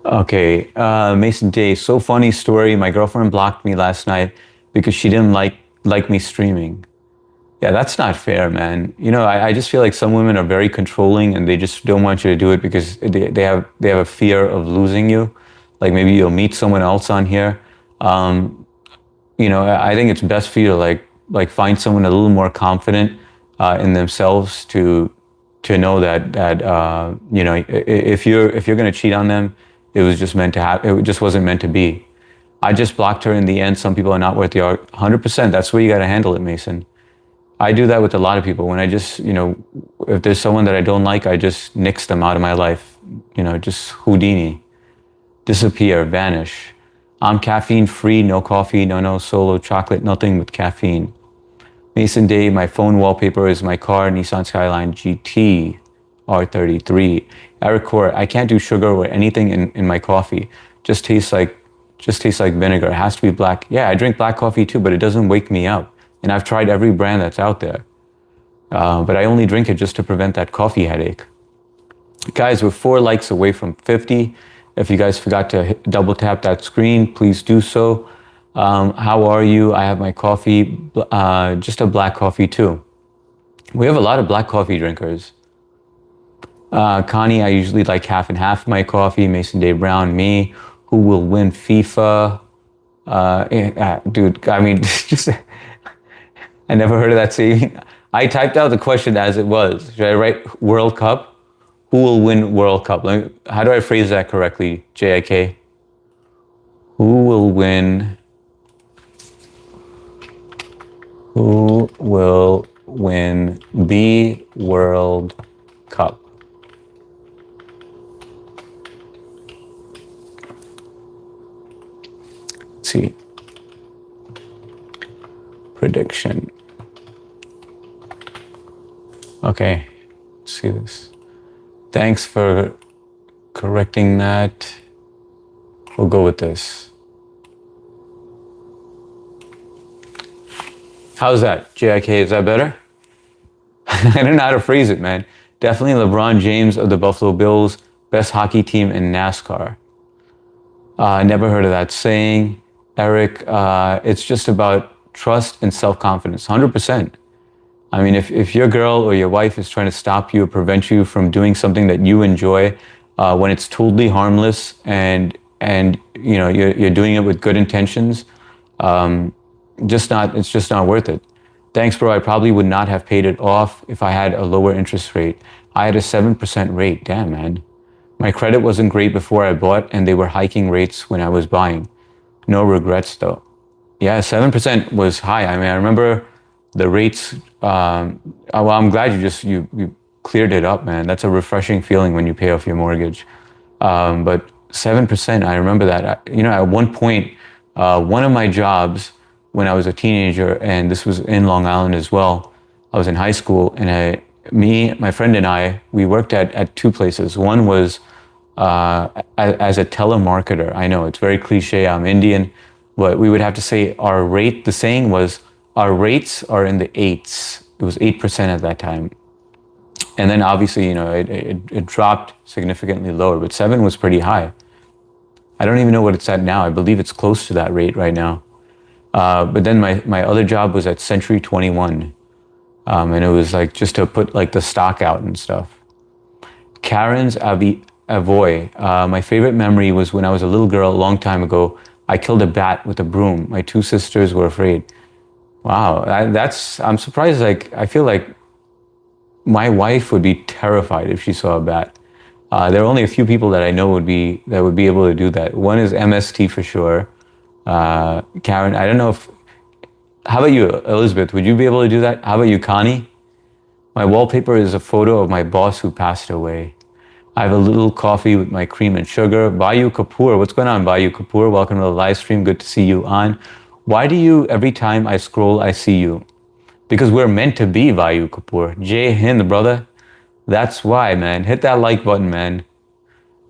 Okay, Mason Day, so funny story. My girlfriend blocked me last night because she didn't like me streaming. Yeah, that's not fair, man. I just feel like some women are very controlling and they just don't want you to do it because they have a fear of losing you. Like maybe you'll meet someone else on here. I think it's best for you to like find someone a little more confident in themselves to know that if you're gonna cheat on them, it was just meant to happen. It just wasn't meant to be. I just blocked her in the end. Some people are not worth the 100%. That's where you got to handle it, Mason. I do that with a lot of people. When I just, if there's someone that I don't like, I just nix them out of my life. Just Houdini. Disappear, vanish. I'm caffeine free, no coffee, no solo chocolate, nothing with caffeine. Mason Day, my phone wallpaper is my car, Nissan Skyline GT R33. Eric Core, I can't do sugar or anything in my coffee. Just tastes like vinegar. It has to be black. Yeah, I drink black coffee too, but it doesn't wake me up. And I've tried every brand that's out there. But I only drink it just to prevent that coffee headache. Guys, we're 4 likes away from 50. If you guys forgot to double tap that screen, please do so. How are you? I have my coffee, just a black coffee too. We have a lot of black coffee drinkers. Connie, I usually like half and half my coffee. Mason Day Brown, me. Who will win FIFA? Dude, I mean, I never heard of that saying. I typed out the question as it was. Should I write World Cup? Who will win World Cup? How do I phrase that correctly, JIK? Who will win the World Cup? Let's see. Prediction. Okay, let's see this. Thanks for correcting that. We'll go with this. How's that, JIK? Is that better? I don't know how to phrase it, man. Definitely LeBron James of the Buffalo Bills, best hockey team in NASCAR. Never heard of that saying. Eric, it's just about trust and self-confidence, 100%. I mean, if your girl or your wife is trying to stop you or prevent you from doing something that you enjoy, when it's totally harmless and you're doing it with good intentions, it's just not worth it. Thanks, bro. I probably would not have paid it off if I had a lower interest rate. I had a 7% rate. Damn, man. My credit wasn't great before I bought, and they were hiking rates when I was buying. No regrets, though. Yeah, 7% was high. I mean, I remember the rates. Well, I'm glad you cleared it up, man. That's a refreshing feeling when you pay off your mortgage. But 7%, I remember that. At one point, one of my jobs when I was a teenager, and this was in Long Island as well, I was in high school, and my friend and I, we worked at two places. One was as a telemarketer. I know it's very cliche, I'm Indian, but we would have to say the saying was, our rates are in the eights. It was 8% at that time. And then obviously, it dropped significantly lower, but 7 was pretty high. I don't even know what it's at now. I believe it's close to that rate right now. But then my other job was at Century 21. And it was like just to put like the stock out and stuff. Karen's Avoy. My favorite memory was when I was a little girl a long time ago. I killed a bat with a broom. My 2 sisters were afraid. Wow, I'm surprised. Like, I feel like my wife would be terrified if she saw a bat. There are only a few people that I know would be able to do that. One is MST for sure. Karen, I don't know if. How about you, Elizabeth? Would you be able to do that? How about you, Connie? My wallpaper is a photo of my boss who passed away. I have a little coffee with my cream and sugar. Bayu Kapoor, what's going on, Bayu Kapoor? Welcome to the live stream. Good to see you on. Why do you, every time I scroll, I see you? Because we're meant to be, Bayu Kapoor. Jai Hind, brother. That's why, man. Hit that like button, man.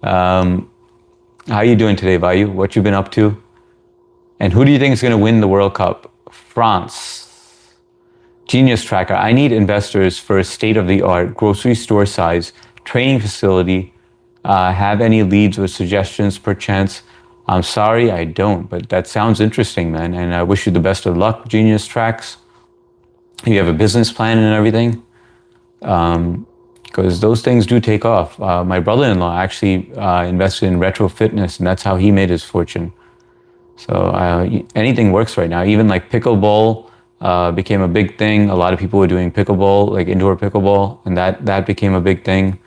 How you doing today, Bayu? What you been up to? And who do you think is going to win the World Cup? France. Genius Tracker. I need investors for a state-of-the-art grocery store size training facility. Have any leads or suggestions per chance? I'm sorry, I don't, but that sounds interesting, man. And I wish you the best of luck, Genius Tracks. You have a business plan and everything. Because those things do take off. My brother-in-law actually invested in Retro Fitness, and that's how he made his fortune. So anything works right now. Even like pickleball became a big thing. A lot of people were doing pickleball, like indoor pickleball, and that became a big thing.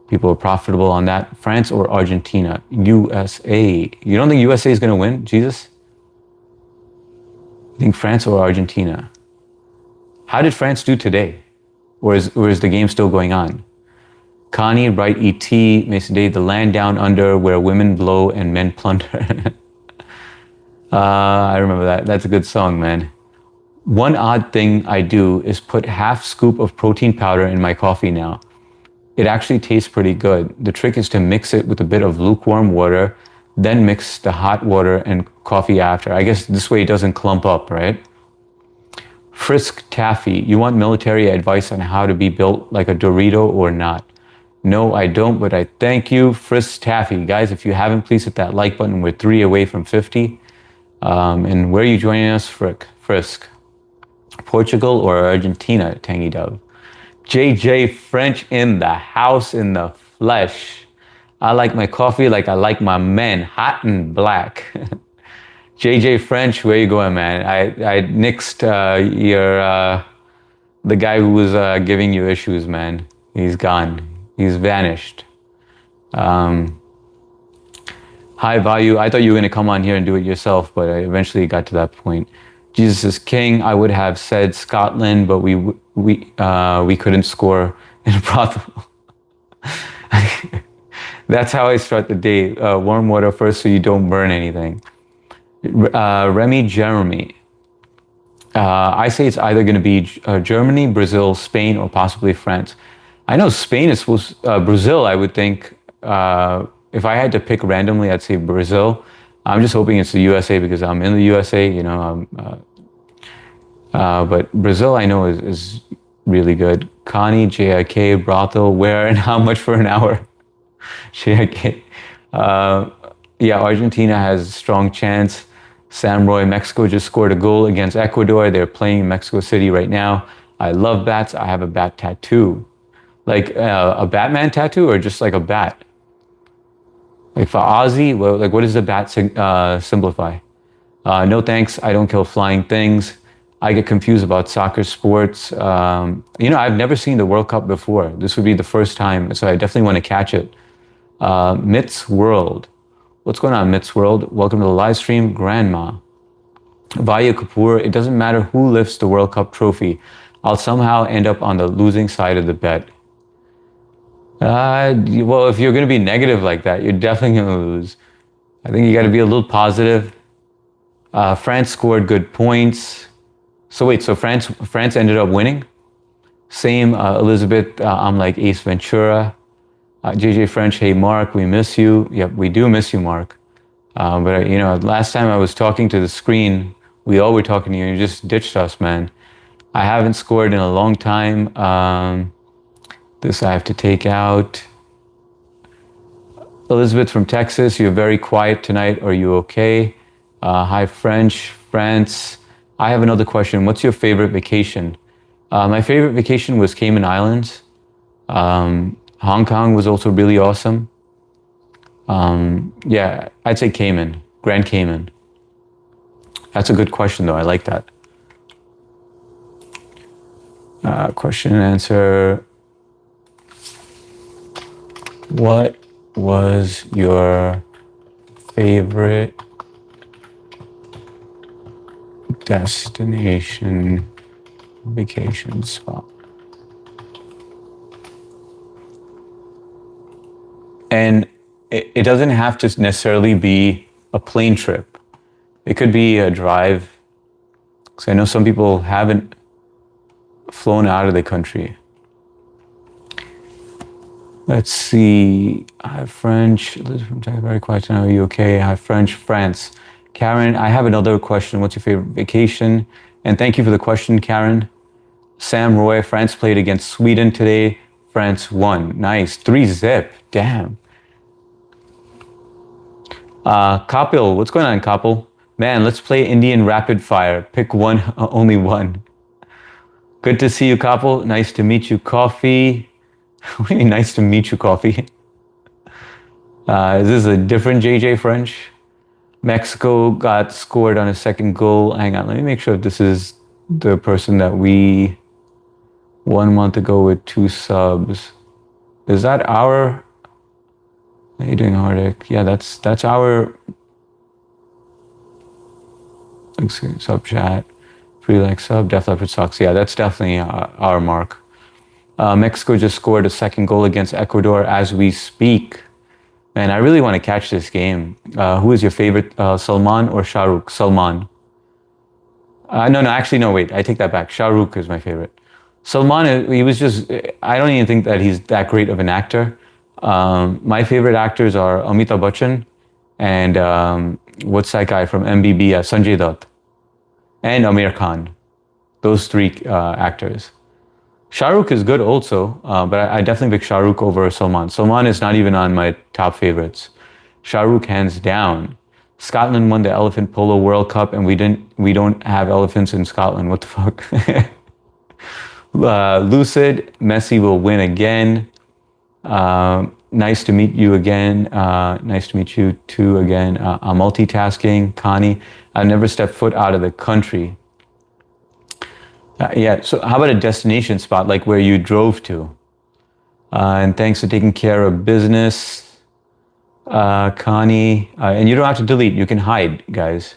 People were profitable on that. France or Argentina? USA. You don't think USA is going to win, Jesus? You think France or Argentina? How did France do today? Or is the game still going on? Connie, Bright E.T., Mason Day, the land down under where women blow and men plunder. I remember that. That's a good song, man. One odd thing I do is put half scoop of protein powder in my coffee now. It actually tastes pretty good. The trick is to mix it with a bit of lukewarm water, then mix the hot water and coffee after. I guess this way it doesn't clump up, right? Frisk Taffy, you want military advice on how to be built like a Dorito or not? No, I don't, but I thank you, Frisk Taffy. Guys, if you haven't, please hit that like button. We're 3 away from 50. And where are you joining us, Frisk? Portugal or Argentina, Tangy Dove? JJ French in the house, in the flesh. I like my coffee like I like my men, hot and black. JJ French, where you going, man? I nixed the guy who was giving you issues, man. He's gone. He's vanished. High value. I thought you were going to come on here and do it yourself, but I eventually got to that point. Jesus is King. I would have said Scotland, but we couldn't score in a brothel. That's how I start the day. Warm water first so you don't burn anything. Remy Jeremy. I say it's either going to be Germany, Brazil, Spain, or possibly France. I know Spain is supposed Brazil, I would think. If I had to pick randomly, I'd say Brazil. I'm just hoping it's the USA because I'm in the USA, you know. But Brazil, I know, is really good. Connie, JIK, brothel, where and how much for an hour? JIK. Yeah, Argentina has a strong chance. Sam Roy, Mexico just scored a goal against Ecuador. They're playing in Mexico City right now. I love bats. I have a bat tattoo. Like a Batman tattoo or just like a bat? Like for Ozzy, well, like what does the bat simplify? No thanks, I don't kill flying things. I get confused about soccer sports. I've never seen the World Cup before. This would be the first time, so I definitely want to catch it. Mit's World. What's going on, Mit's World? Welcome to the live stream, Grandma. Vaya Kapoor, it doesn't matter who lifts the World Cup trophy. I'll somehow end up on the losing side of the bet. Well, if you're going to be negative like that, you're definitely going to lose. I think you got to be a little positive. France scored good points. So wait, so France ended up winning? Same, Elizabeth, I'm like Ace Ventura. JJ French, hey Mark, we miss you. Yep, we do miss you, Mark. But last time I was talking to the screen, we all were talking to you, and you just ditched us, man. I haven't scored in a long time. This I have to take out. Elizabeth from Texas, you're very quiet tonight. Are you okay? Hi, France. I have another question. What's your favorite vacation? My favorite vacation was Cayman Islands. Hong Kong was also really awesome. Yeah, I'd say Cayman, Grand Cayman. That's a good question, though. I like that. Question and answer. What was your favorite destination vacation spot? And it doesn't have to necessarily be a plane trip. It could be a drive. Because I know some people haven't flown out of the country. Let's see. Hi, French. Elizabeth from Texas, very quiet tonight. Are you okay? Hi, French, France. Karen, I have another question. What's your favorite vacation? And thank you for the question, Karen. Sam Roy, France played against Sweden today. France won. Nice. 3-0. Damn. Kapil, what's going on, Kapil? Man, let's play Indian rapid fire. Pick one, only one. Good to see you, Kapil. Nice to meet you, Coffee. What do you mean, nice to meet you, Coffee? Is this a different JJ French? Mexico got scored on a second goal. Hang on, let me make sure if this is the person that we 1 month ago with 2 subs. Is that our... How are you doing, Hardik? Yeah, that's our... Let's see, sub chat. Free like sub, Def Leppard Socks. Yeah, that's definitely our mark. Mexico just scored a second goal against Ecuador as we speak. Man, I really want to catch this game. Who is your favorite, Salman or Shah Rukh? Salman. No, wait, I take that back. Shah Rukh is my favorite. Salman, he was just, I don't even think that he's that great of an actor. My favorite actors are Amitabh Bachchan and what's that guy from MBBS, Sanjay Dutt, and Amir Khan. Those 3 actors. Shah Rukh is good also, but I definitely pick Shah Rukh over Salman. Salman is not even on my top favorites. Shah Rukh hands down. Scotland won the Elephant Polo World Cup, and we don't have elephants in Scotland. What the fuck? Lucid, Messi will win again. Nice to meet you again. Nice to meet you too again. I'm multitasking. Connie, I've never stepped foot out of the country. Yeah, so how about a destination spot, like where you drove to? And thanks for taking care of business, Connie. And you don't have to delete, you can hide, guys.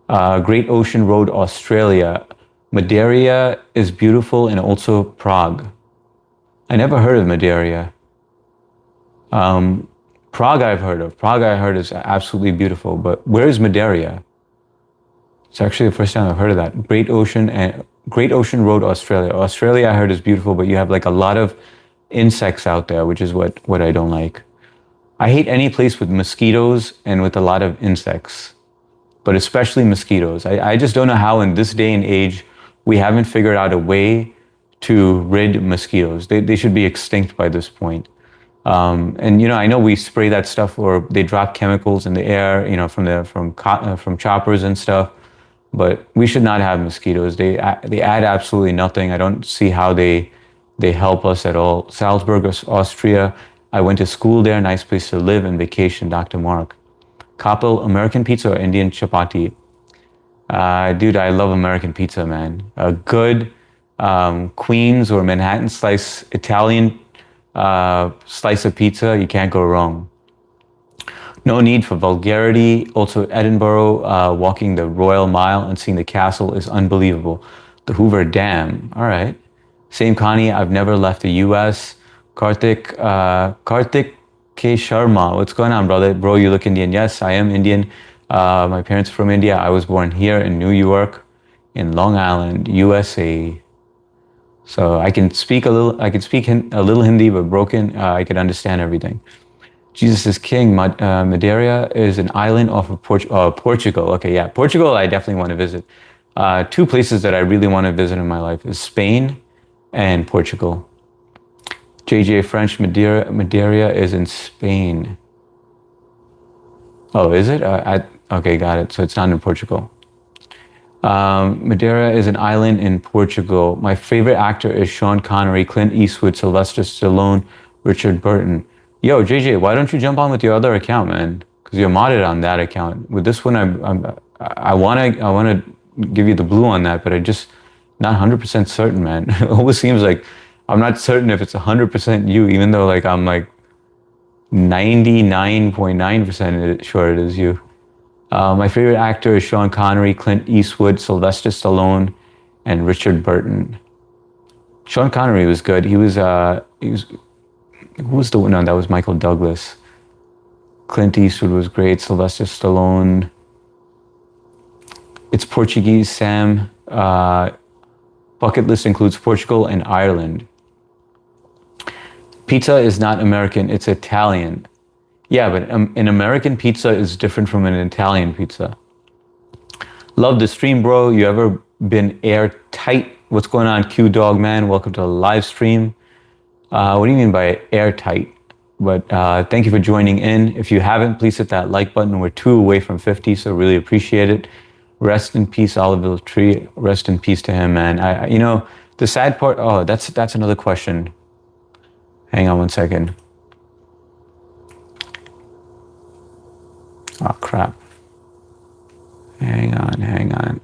Great Ocean Road, Australia. Madeira is beautiful, and also Prague. I never heard of Madeira. Prague I've heard of. Prague I heard is absolutely beautiful, but where is Madeira? It's actually the first time I've heard of that. Great Ocean Road, Australia. Australia I heard is beautiful, but you have like a lot of insects out there, which is what I don't like. I hate any place with mosquitoes and with a lot of insects, but especially mosquitoes. I just don't know how in this day and age we haven't figured out a way to rid mosquitoes. They should be extinct by this point. And I know we spray that stuff, or they drop chemicals in the air, from choppers and stuff. But we should not have mosquitoes. They add absolutely nothing. I don't see how they help us at all. Salzburg, Austria. I went to school there. Nice place to live and vacation, Dr. Mark. Kapil, American pizza or Indian chapati? Dude, I love American pizza, man. A good Queens or Manhattan slice, Italian slice of pizza, you can't go wrong. No need for vulgarity. Also, Edinburgh, walking the Royal Mile and seeing the castle is unbelievable. The Hoover Dam, all right. Same Connie, I've never left the US. Karthik K. Sharma, what's going on, brother? Bro, you look Indian. Yes, I am Indian. My parents are from India. I was born here in New York, in Long Island, USA. So I can speak a little. I can speak a little Hindi, but broken. I can understand everything. Jesus is King. Madeira is an island off of Portugal. Okay, yeah, Portugal. I definitely want to visit. Two places that I really want to visit in my life is Spain and Portugal. JJ French Madeira is in Spain. Oh, is it? Okay, got it. So it's not in Portugal. Madeira is an island in Portugal. My favorite actor is Sean Connery, Clint Eastwood, Sylvester Stallone, Richard Burton. Yo, JJ, why don't you jump on with your other account, man? Because you're modded on that account. With this one, I wanna give you the blue on that, but I just not 100% certain, man. It always seems like I'm not certain if it's 100% you, even though like I'm like 99.9% sure it is you. My favorite actor is Sean Connery, Clint Eastwood, Sylvester Stallone, and Richard Burton. Sean Connery was good. Who was the one? No, that was Michael Douglas. Clint Eastwood was great. Sylvester Stallone. It's Portuguese, Sam. Bucket list includes Portugal and Ireland. Pizza is not American, it's Italian. Yeah, but an American pizza is different from an Italian pizza. Love the stream, bro. You ever been airtight? What's going on, Q Dog Man? Welcome to the live stream. What do you mean by airtight? But thank you for joining in. If you haven't, please hit that like button. We're 2 away from 50, so really appreciate it. Rest in peace, Oliver Tree. Rest in peace to him, man. You know, the sad part. Oh, that's another question. Hang on one second. Oh, crap. Hang on.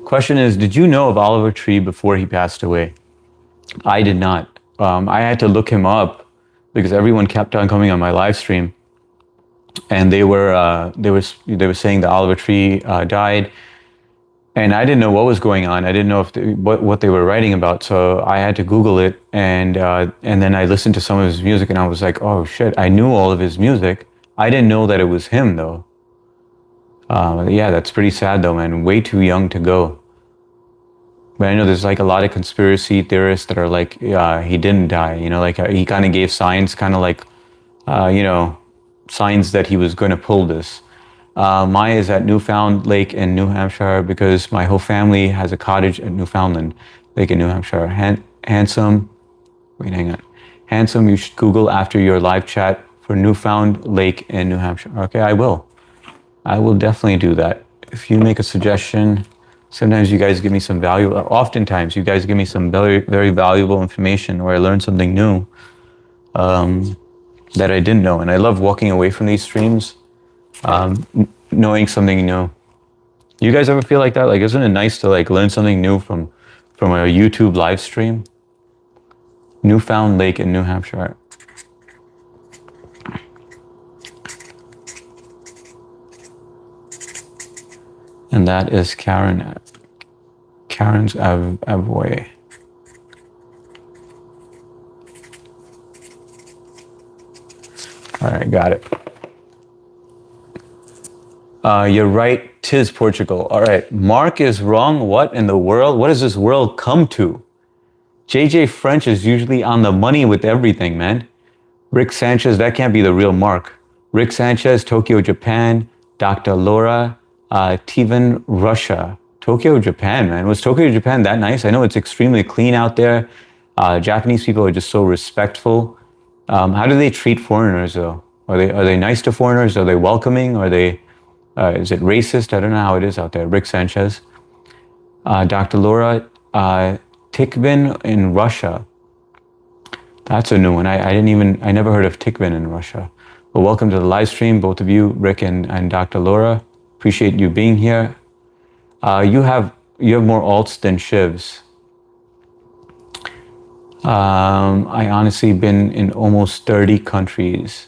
Question is, did you know of Oliver Tree before he passed away? I did not. I had to look him up because everyone kept on coming on my live stream, and they were saying that Oliver Tree died, and I didn't know what was going on. I didn't know if what they were writing about, so I had to Google it, and then I listened to some of his music, and I was like, oh shit, I knew all of his music. I didn't know that it was him though. Yeah, that's pretty sad though, man. Way too young to go. But I know there's like a lot of conspiracy theorists that are like, he didn't die. You know, like he kind of gave signs, kind of like, you know, signs that he was going to pull this. Maya is at Newfound Lake in New Hampshire because my whole family has a cottage at Newfoundland Lake in New Hampshire. Handsome, wait, hang on. Handsome, you should Google after your live chat for Newfound Lake in New Hampshire. Okay, I will. I will definitely do that. If you make a suggestion, sometimes you guys give me some value. Oftentimes, you guys give me some very, very valuable information where I learn something new that I didn't know. And I love walking away from these streams, knowing something new. You guys ever feel like that? Like, isn't it nice to like learn something new from a YouTube live stream? Newfound Lake in New Hampshire. And that is Karen's Avoy. All right, got it. You're right, 'tis Portugal. All right, Mark is wrong. What in the world? What does this world come to? JJ French is usually on the money with everything, man. Rick Sanchez, that can't be the real Mark. Rick Sanchez, Tokyo, Japan. Dr. Laura, Tivan, Russia. Tokyo, Japan, man. Was Tokyo, Japan that nice? I know it's extremely clean out there. Japanese people are just so respectful. How do they treat foreigners though? Are they nice to foreigners? Are they welcoming? Is it racist? I don't know how it is out there. Rick Sanchez. Dr. Laura, Tikvin in Russia. That's a new one. I never heard of Tikvin in Russia. Well, welcome to the live stream, both of you, Rick and Dr. Laura. Appreciate you being here. You have more alts than Shivs. I honestly been in almost 30 countries.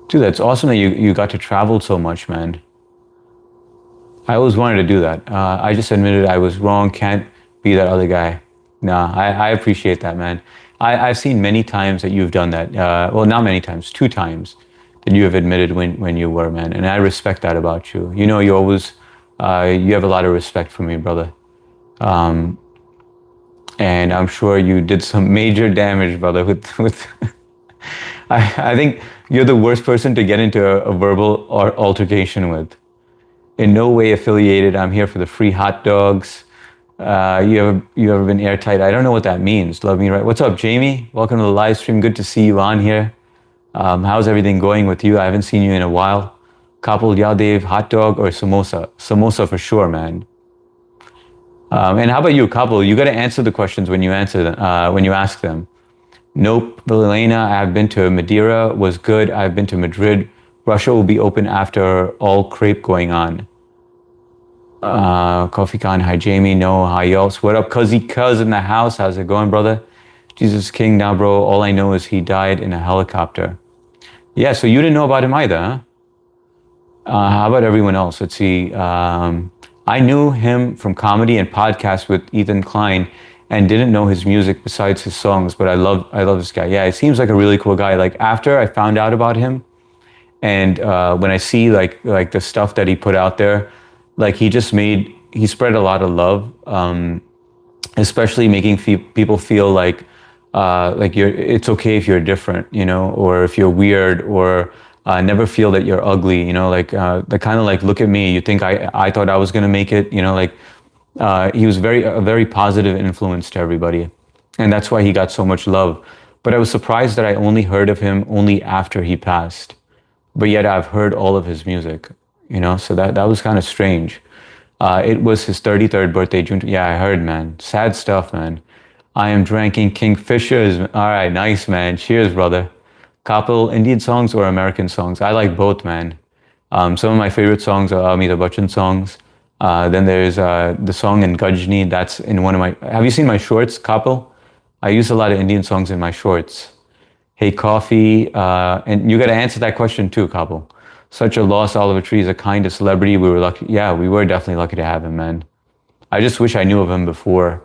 Dude, that's awesome that you got to travel so much, man. I always wanted to do that. I just admitted I was wrong, can't be that other guy. Nah, I appreciate that, man. I've seen many times that you've done that. Well, not many times, 2 times that you have admitted when you were, man. And I respect that about you. You know, you always, you have a lot of respect for me, brother. And I'm sure you did some major damage, brother, with I think you're the worst person to get into a verbal altercation with. In no way affiliated. I'm here for the free hot dogs. You ever been airtight? I don't know what that means. Love me right. What's up, Jamie? Welcome to the live stream. Good to see you on here. How's everything going with you? I haven't seen you in a while. Kapil Yadev, hot dog or samosa? Samosa for sure, man. And how about you, Kapil? You got to answer the questions when you answer them, when you ask them. Nope, Elena, I've been to Madeira, was good. I've been to Madrid. Russia will be open after all crepe going on. Coffee Khan, hi Jamie, no, hi y'all. What up, Cuz in the house? How's it going, brother? Jesus King, now bro, all I know is he died in a helicopter. Yeah, so you didn't know about him either, huh? How about everyone else? Let's see. I knew him from comedy and podcasts with Ethan Klein and didn't know his music besides his songs, but I love this guy. Yeah, he seems like a really cool guy. Like after I found out about him and when I see like the stuff that he put out there, like he spread a lot of love, especially making people feel like it's okay if you're different, you know, or if you're weird, or never feel that you're ugly, you know, like the kind of like, look at me, you think I thought I was gonna make it, you know, like he was a very positive influence to everybody, and that's why he got so much love. But I was surprised that I only heard of him only after he passed, but yet I've heard all of his music, you know, so that was kind of strange. It was his 33rd birthday, June. Yeah, I heard, man. Sad stuff, man. I am drinking Kingfishers. All right, nice, man. Cheers, brother. Kapil, Indian songs or American songs? I like both, man. Some of my favorite songs are Amitabh Bachchan songs. Then there's the song in Gajni. That's in one of my... Have you seen my shorts, Kapil? I use a lot of Indian songs in my shorts. Hey, Coffee. And you got to answer that question too, Kapil. Such a loss. Oliver Tree is a kind of celebrity. We were lucky. Yeah, we were definitely lucky to have him, man. I just wish I knew of him before,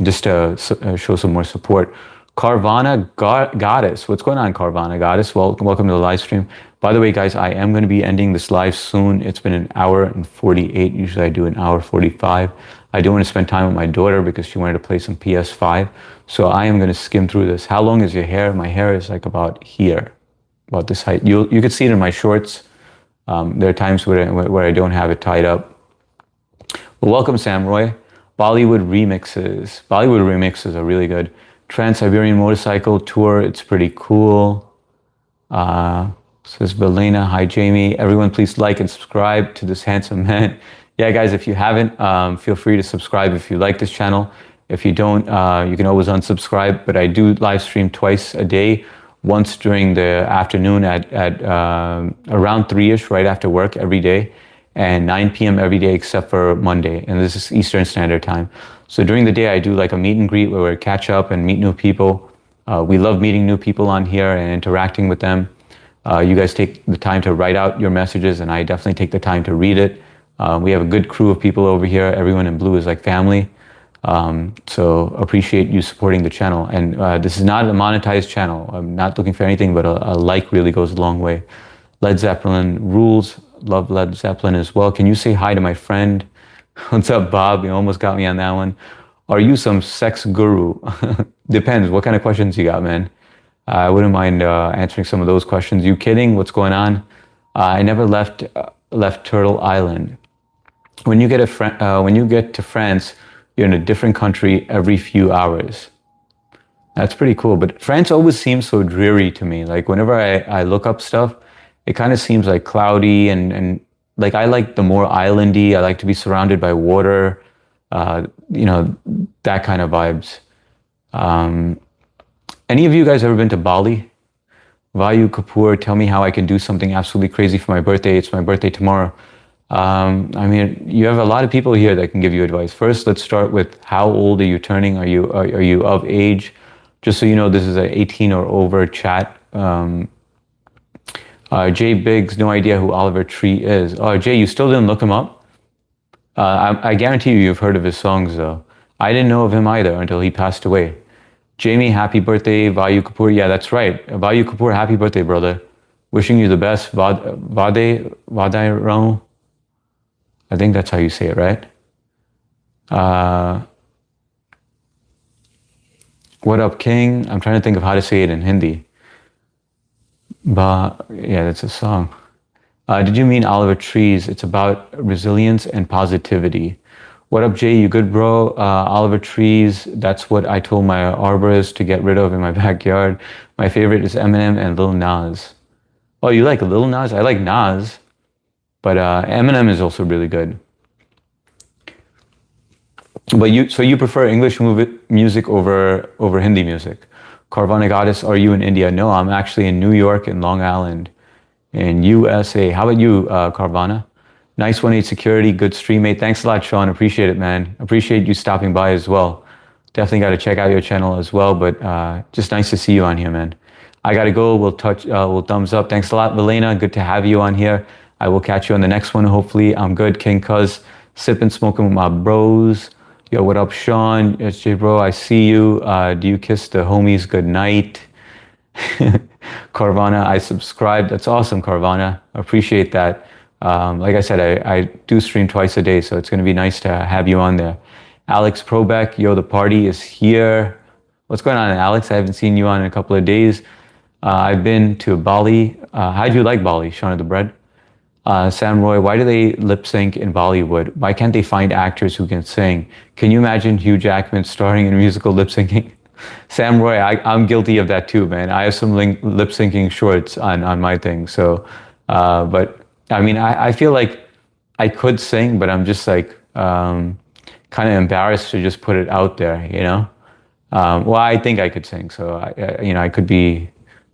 just to show some more support. Carvana Goddess. What's going on, Carvana Goddess? Welcome to the live stream. By the way, guys, I am going to be ending this live soon. It's been 1:48. Usually I do 1:45. I do want to spend time with my daughter because she wanted to play some PS5. So I am going to skim through this. How long is your hair? My hair is like about here, about this height. You can see it in my shorts. There are times where I don't have it tied up. Well, welcome, Sam Roy. Bollywood remixes. Bollywood remixes are really good. Trans-Siberian Motorcycle Tour. It's pretty cool. Says Belena. Hi, Jamie. Everyone, please like and subscribe to this handsome man. Yeah, guys, if you haven't, feel free to subscribe if you like this channel. If you don't, you can always unsubscribe. But I do live stream twice a day. Once during the afternoon at around 3-ish, right after work every day, and 9 p.m. every day except for Monday, and this is Eastern Standard Time. So during the day, I do like a meet and greet where we catch up and meet new people. We love meeting new people on here and interacting with them. You guys take the time to write out your messages, and I definitely take the time to read it. We have a good crew of people over here. Everyone in blue is like family. So appreciate you supporting the channel. And this is not a monetized channel. I'm not looking for anything, but a like really goes a long way. Led Zeppelin rules. Love Led Zeppelin as well. Can you say hi to my friend? What's up, Bob? You almost got me on that one. Are you some sex guru? Depends. What kind of questions you got, man? I wouldn't mind answering some of those questions. You kidding? What's going on? I never left Turtle Island. When you get to France, you're in a different country every few hours. That's pretty cool. But France always seems so dreary to me. Like whenever I look up stuff, it kind of seems like cloudy and like I like the more islandy. I like to be surrounded by water, that kind of vibes. Any of you guys ever been to Bali? Vayu Kapoor, tell me how I can do something absolutely crazy for my birthday. It's my birthday tomorrow. You have a lot of people here that can give you advice. First, let's start with how old are you turning? Are you of age? Just so you know, this is an 18 or over chat. Jay Biggs, no idea who Oliver Tree is. Oh, Jay, you still didn't look him up? I guarantee you've heard of his songs, though. I didn't know of him either until he passed away. Jamie, happy birthday. Vayu Kapoor, yeah, that's right. Vayu Kapoor, happy birthday, brother. Wishing you the best. Vaday Rao. I think that's how you say it, right? What up, King? I'm trying to think of how to say it in Hindi. Yeah, that's a song. Did you mean Oliver Trees? It's about resilience and positivity. What up, Jay? You good, bro? Oliver Trees, that's what I told my arborist to get rid of in my backyard. My favorite is Eminem and Lil Nas. Oh, you like Lil Nas? I like Nas, but Eminem is also really good. But you prefer English music over Hindi music? Carvana Goddess, are you in India? No, I'm actually in New York and Long Island in USA. How about you, Carvana? Nice 1-8 security, good stream, mate. Thanks a lot, Sean. Appreciate it, man. Appreciate you stopping by as well. Definitely got to check out your channel as well, but just nice to see you on here, man. I got to go. We'll thumbs up. Thanks a lot, Milena. Good to have you on here. I will catch you on the next one, hopefully. I'm good, King Cuz. Sipping, smoking with my bros. Yo, what up, Sean? It's J Bro, I see you. Do you kiss the homies good night? Carvana, I subscribed. That's awesome, Carvana. Appreciate that. Like I said, I do stream twice a day, so it's going to be nice to have you on there. Alex Probeck, yo, the party is here. What's going on, Alex? I haven't seen you on in a couple of days. I've been to Bali. How'd you like Bali, Sean of the Bread? Sam Roy, why do they lip sync in Bollywood? Why can't they find actors who can sing? Can you imagine Hugh Jackman starring in musical lip syncing? Sam Roy, I'm guilty of that too, man. I have some lip syncing shorts on my thing. So, but I mean, I feel like I could sing, but I'm just like kind of embarrassed to just put it out there, you know? Well, I think I could sing, so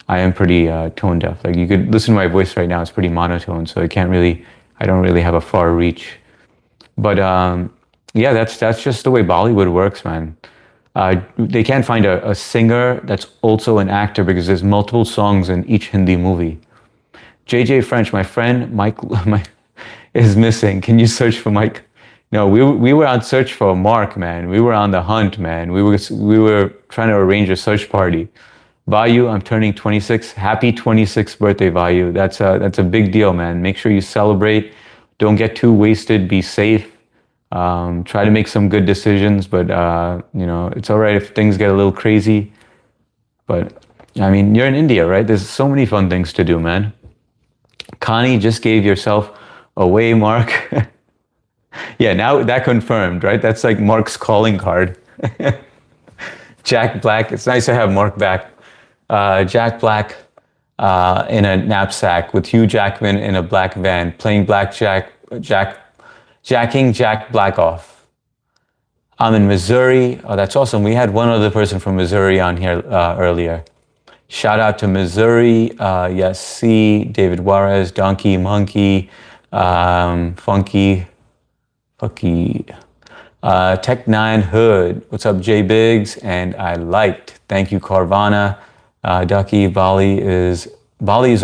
I am pretty tone deaf. Like you could listen to my voice right now; it's pretty monotone, so I don't really have a far reach. But yeah, that's just the way Bollywood works, man. They can't find a singer that's also an actor because there's multiple songs in each Hindi movie. JJ French, my friend Mike, is missing. Can you search for Mike? No, we were on search for Mark, man. We were on the hunt, man. We were trying to arrange a search party. Vayu, I'm turning 26. Happy 26th birthday, Vayu. That's a big deal, man. Make sure you celebrate. Don't get too wasted. Be safe. Try to make some good decisions, but it's all right if things get a little crazy. But I mean, you're in India, right? There's so many fun things to do, man. Connie, just gave yourself away, Mark. Yeah, now that confirmed, right? That's like Mark's calling card. Jack Black, it's nice to have Mark back. Jack Black in a knapsack with Hugh Jackman in a black van playing blackjack, jacking Jack Black off. I'm in Missouri. Oh, that's awesome. We had one other person from Missouri on here earlier. Shout out to Missouri. Yes, C, David Juarez, Donkey, Monkey, Funky, Tech9 Hood. What's up, J Biggs? And I liked. Thank you, Carvana. Ducky, Bali is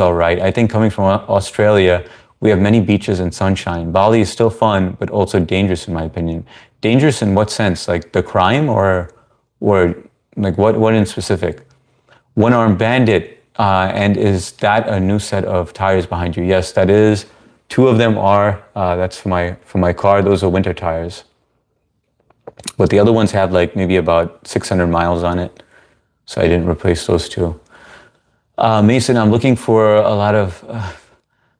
all right. I think coming from Australia, we have many beaches and sunshine. Bali is still fun, but also dangerous in my opinion. Dangerous in what sense? Like the crime or like what in specific? One-armed bandit, and is that a new set of tires behind you? Yes, that is. 2 of them are. That's for my car. Those are winter tires. But the other ones had like maybe about 600 miles on it. So I didn't replace those 2. Mason, I'm looking for a lot of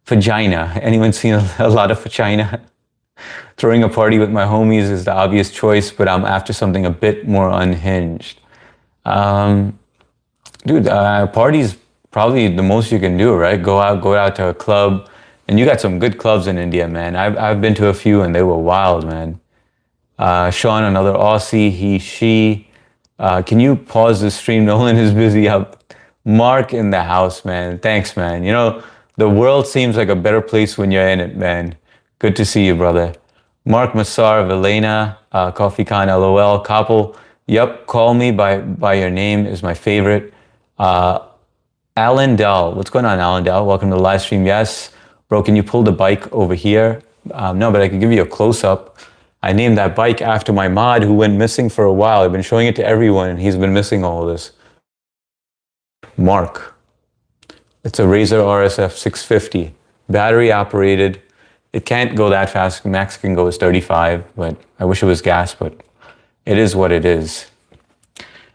vagina. Anyone seen a lot of vagina? Throwing a party with my homies is the obvious choice, but I'm after something a bit more unhinged. Um, Dude, party's probably the most you can do, right? Go out to a club, and you got some good clubs in India, man. I've been to a few, and they were wild, man. Sean, another Aussie, he, she. Can you pause the stream? Nolan is busy up. Mark in the house, man. Thanks, man. You know, the world seems like a better place when you're in it, man. Good to see you, brother. Mark Massar, Velena, Coffee Khan, LOL, Koppel. Yep, call me by your name is my favorite. Uh, Alan Dell. What's going on, Alan Dell? Welcome to the live stream. Yes. Bro, can you pull the bike over here? No, but I can give you a close-up. I named that bike after my mod who went missing for a while. I've been showing it to everyone, and he's been missing all of this. Mark. It's a Razor RSF 650. Battery operated. It can't go that fast. Max can go as 35, but I wish it was gas, but it is what it is.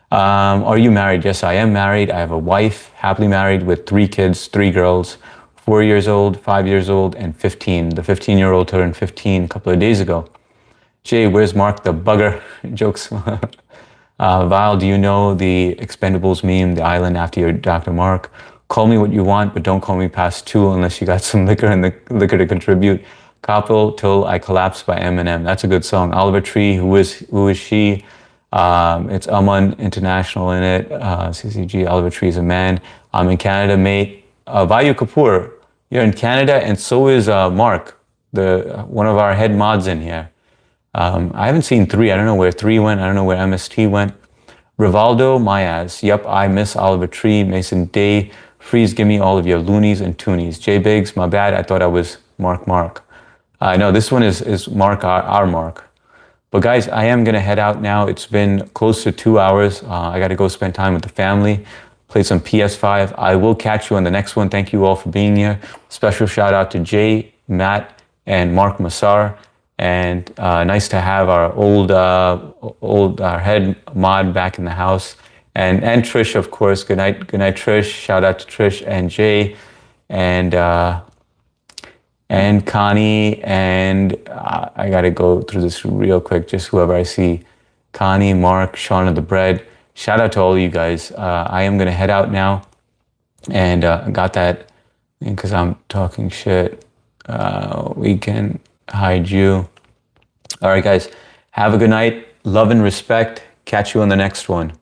Are you married? Yes, I am married. I have a wife, happily married with 3 kids, 3 girls, 4 years old, 5 years old, and 15. The 15-year-old turned 15 a couple of days ago. Jay, where's Mark the bugger? Jokes. Val, do you know the Expendables meme, the island after your Dr. Mark? Call me what you want, but don't call me past 2 unless you got some liquor and the liquor to contribute. Couple Till I Collapse by Eminem. That's a good song. Oliver Tree, who is she? It's Aman International in it. CCG, Oliver Tree is a man. I'm in Canada, mate. Vayu Kapoor, you're in Canada, and so is Mark, one of our head mods in here. I haven't seen 3. I don't know where 3 went. I don't know where MST went. Rivaldo Mayaz. Yep, I miss Oliver Tree. Mason Day. Freeze, give me all of your loonies and toonies. J Biggs, my bad. I thought I was Mark. No, this one is Mark, our Mark. But guys, I am going to head out now. It's been close to 2 hours. I got to go spend time with the family, play some PS5. I will catch you on the next one. Thank you all for being here. Special shout out to Jay, Matt, and Mark Massar. And nice to have our old head mod back in the house. And Trish, of course. Good night, Trish. Shout out to Trish and Jay. And Connie, and I gotta go through this real quick, just whoever I see. Connie, Mark, Sean of the Bread. Shout out to all you guys. I am gonna head out now, and got that, because I'm talking shit. We can hide you. All right, guys, have a good night. Love and respect. Catch you on the next one.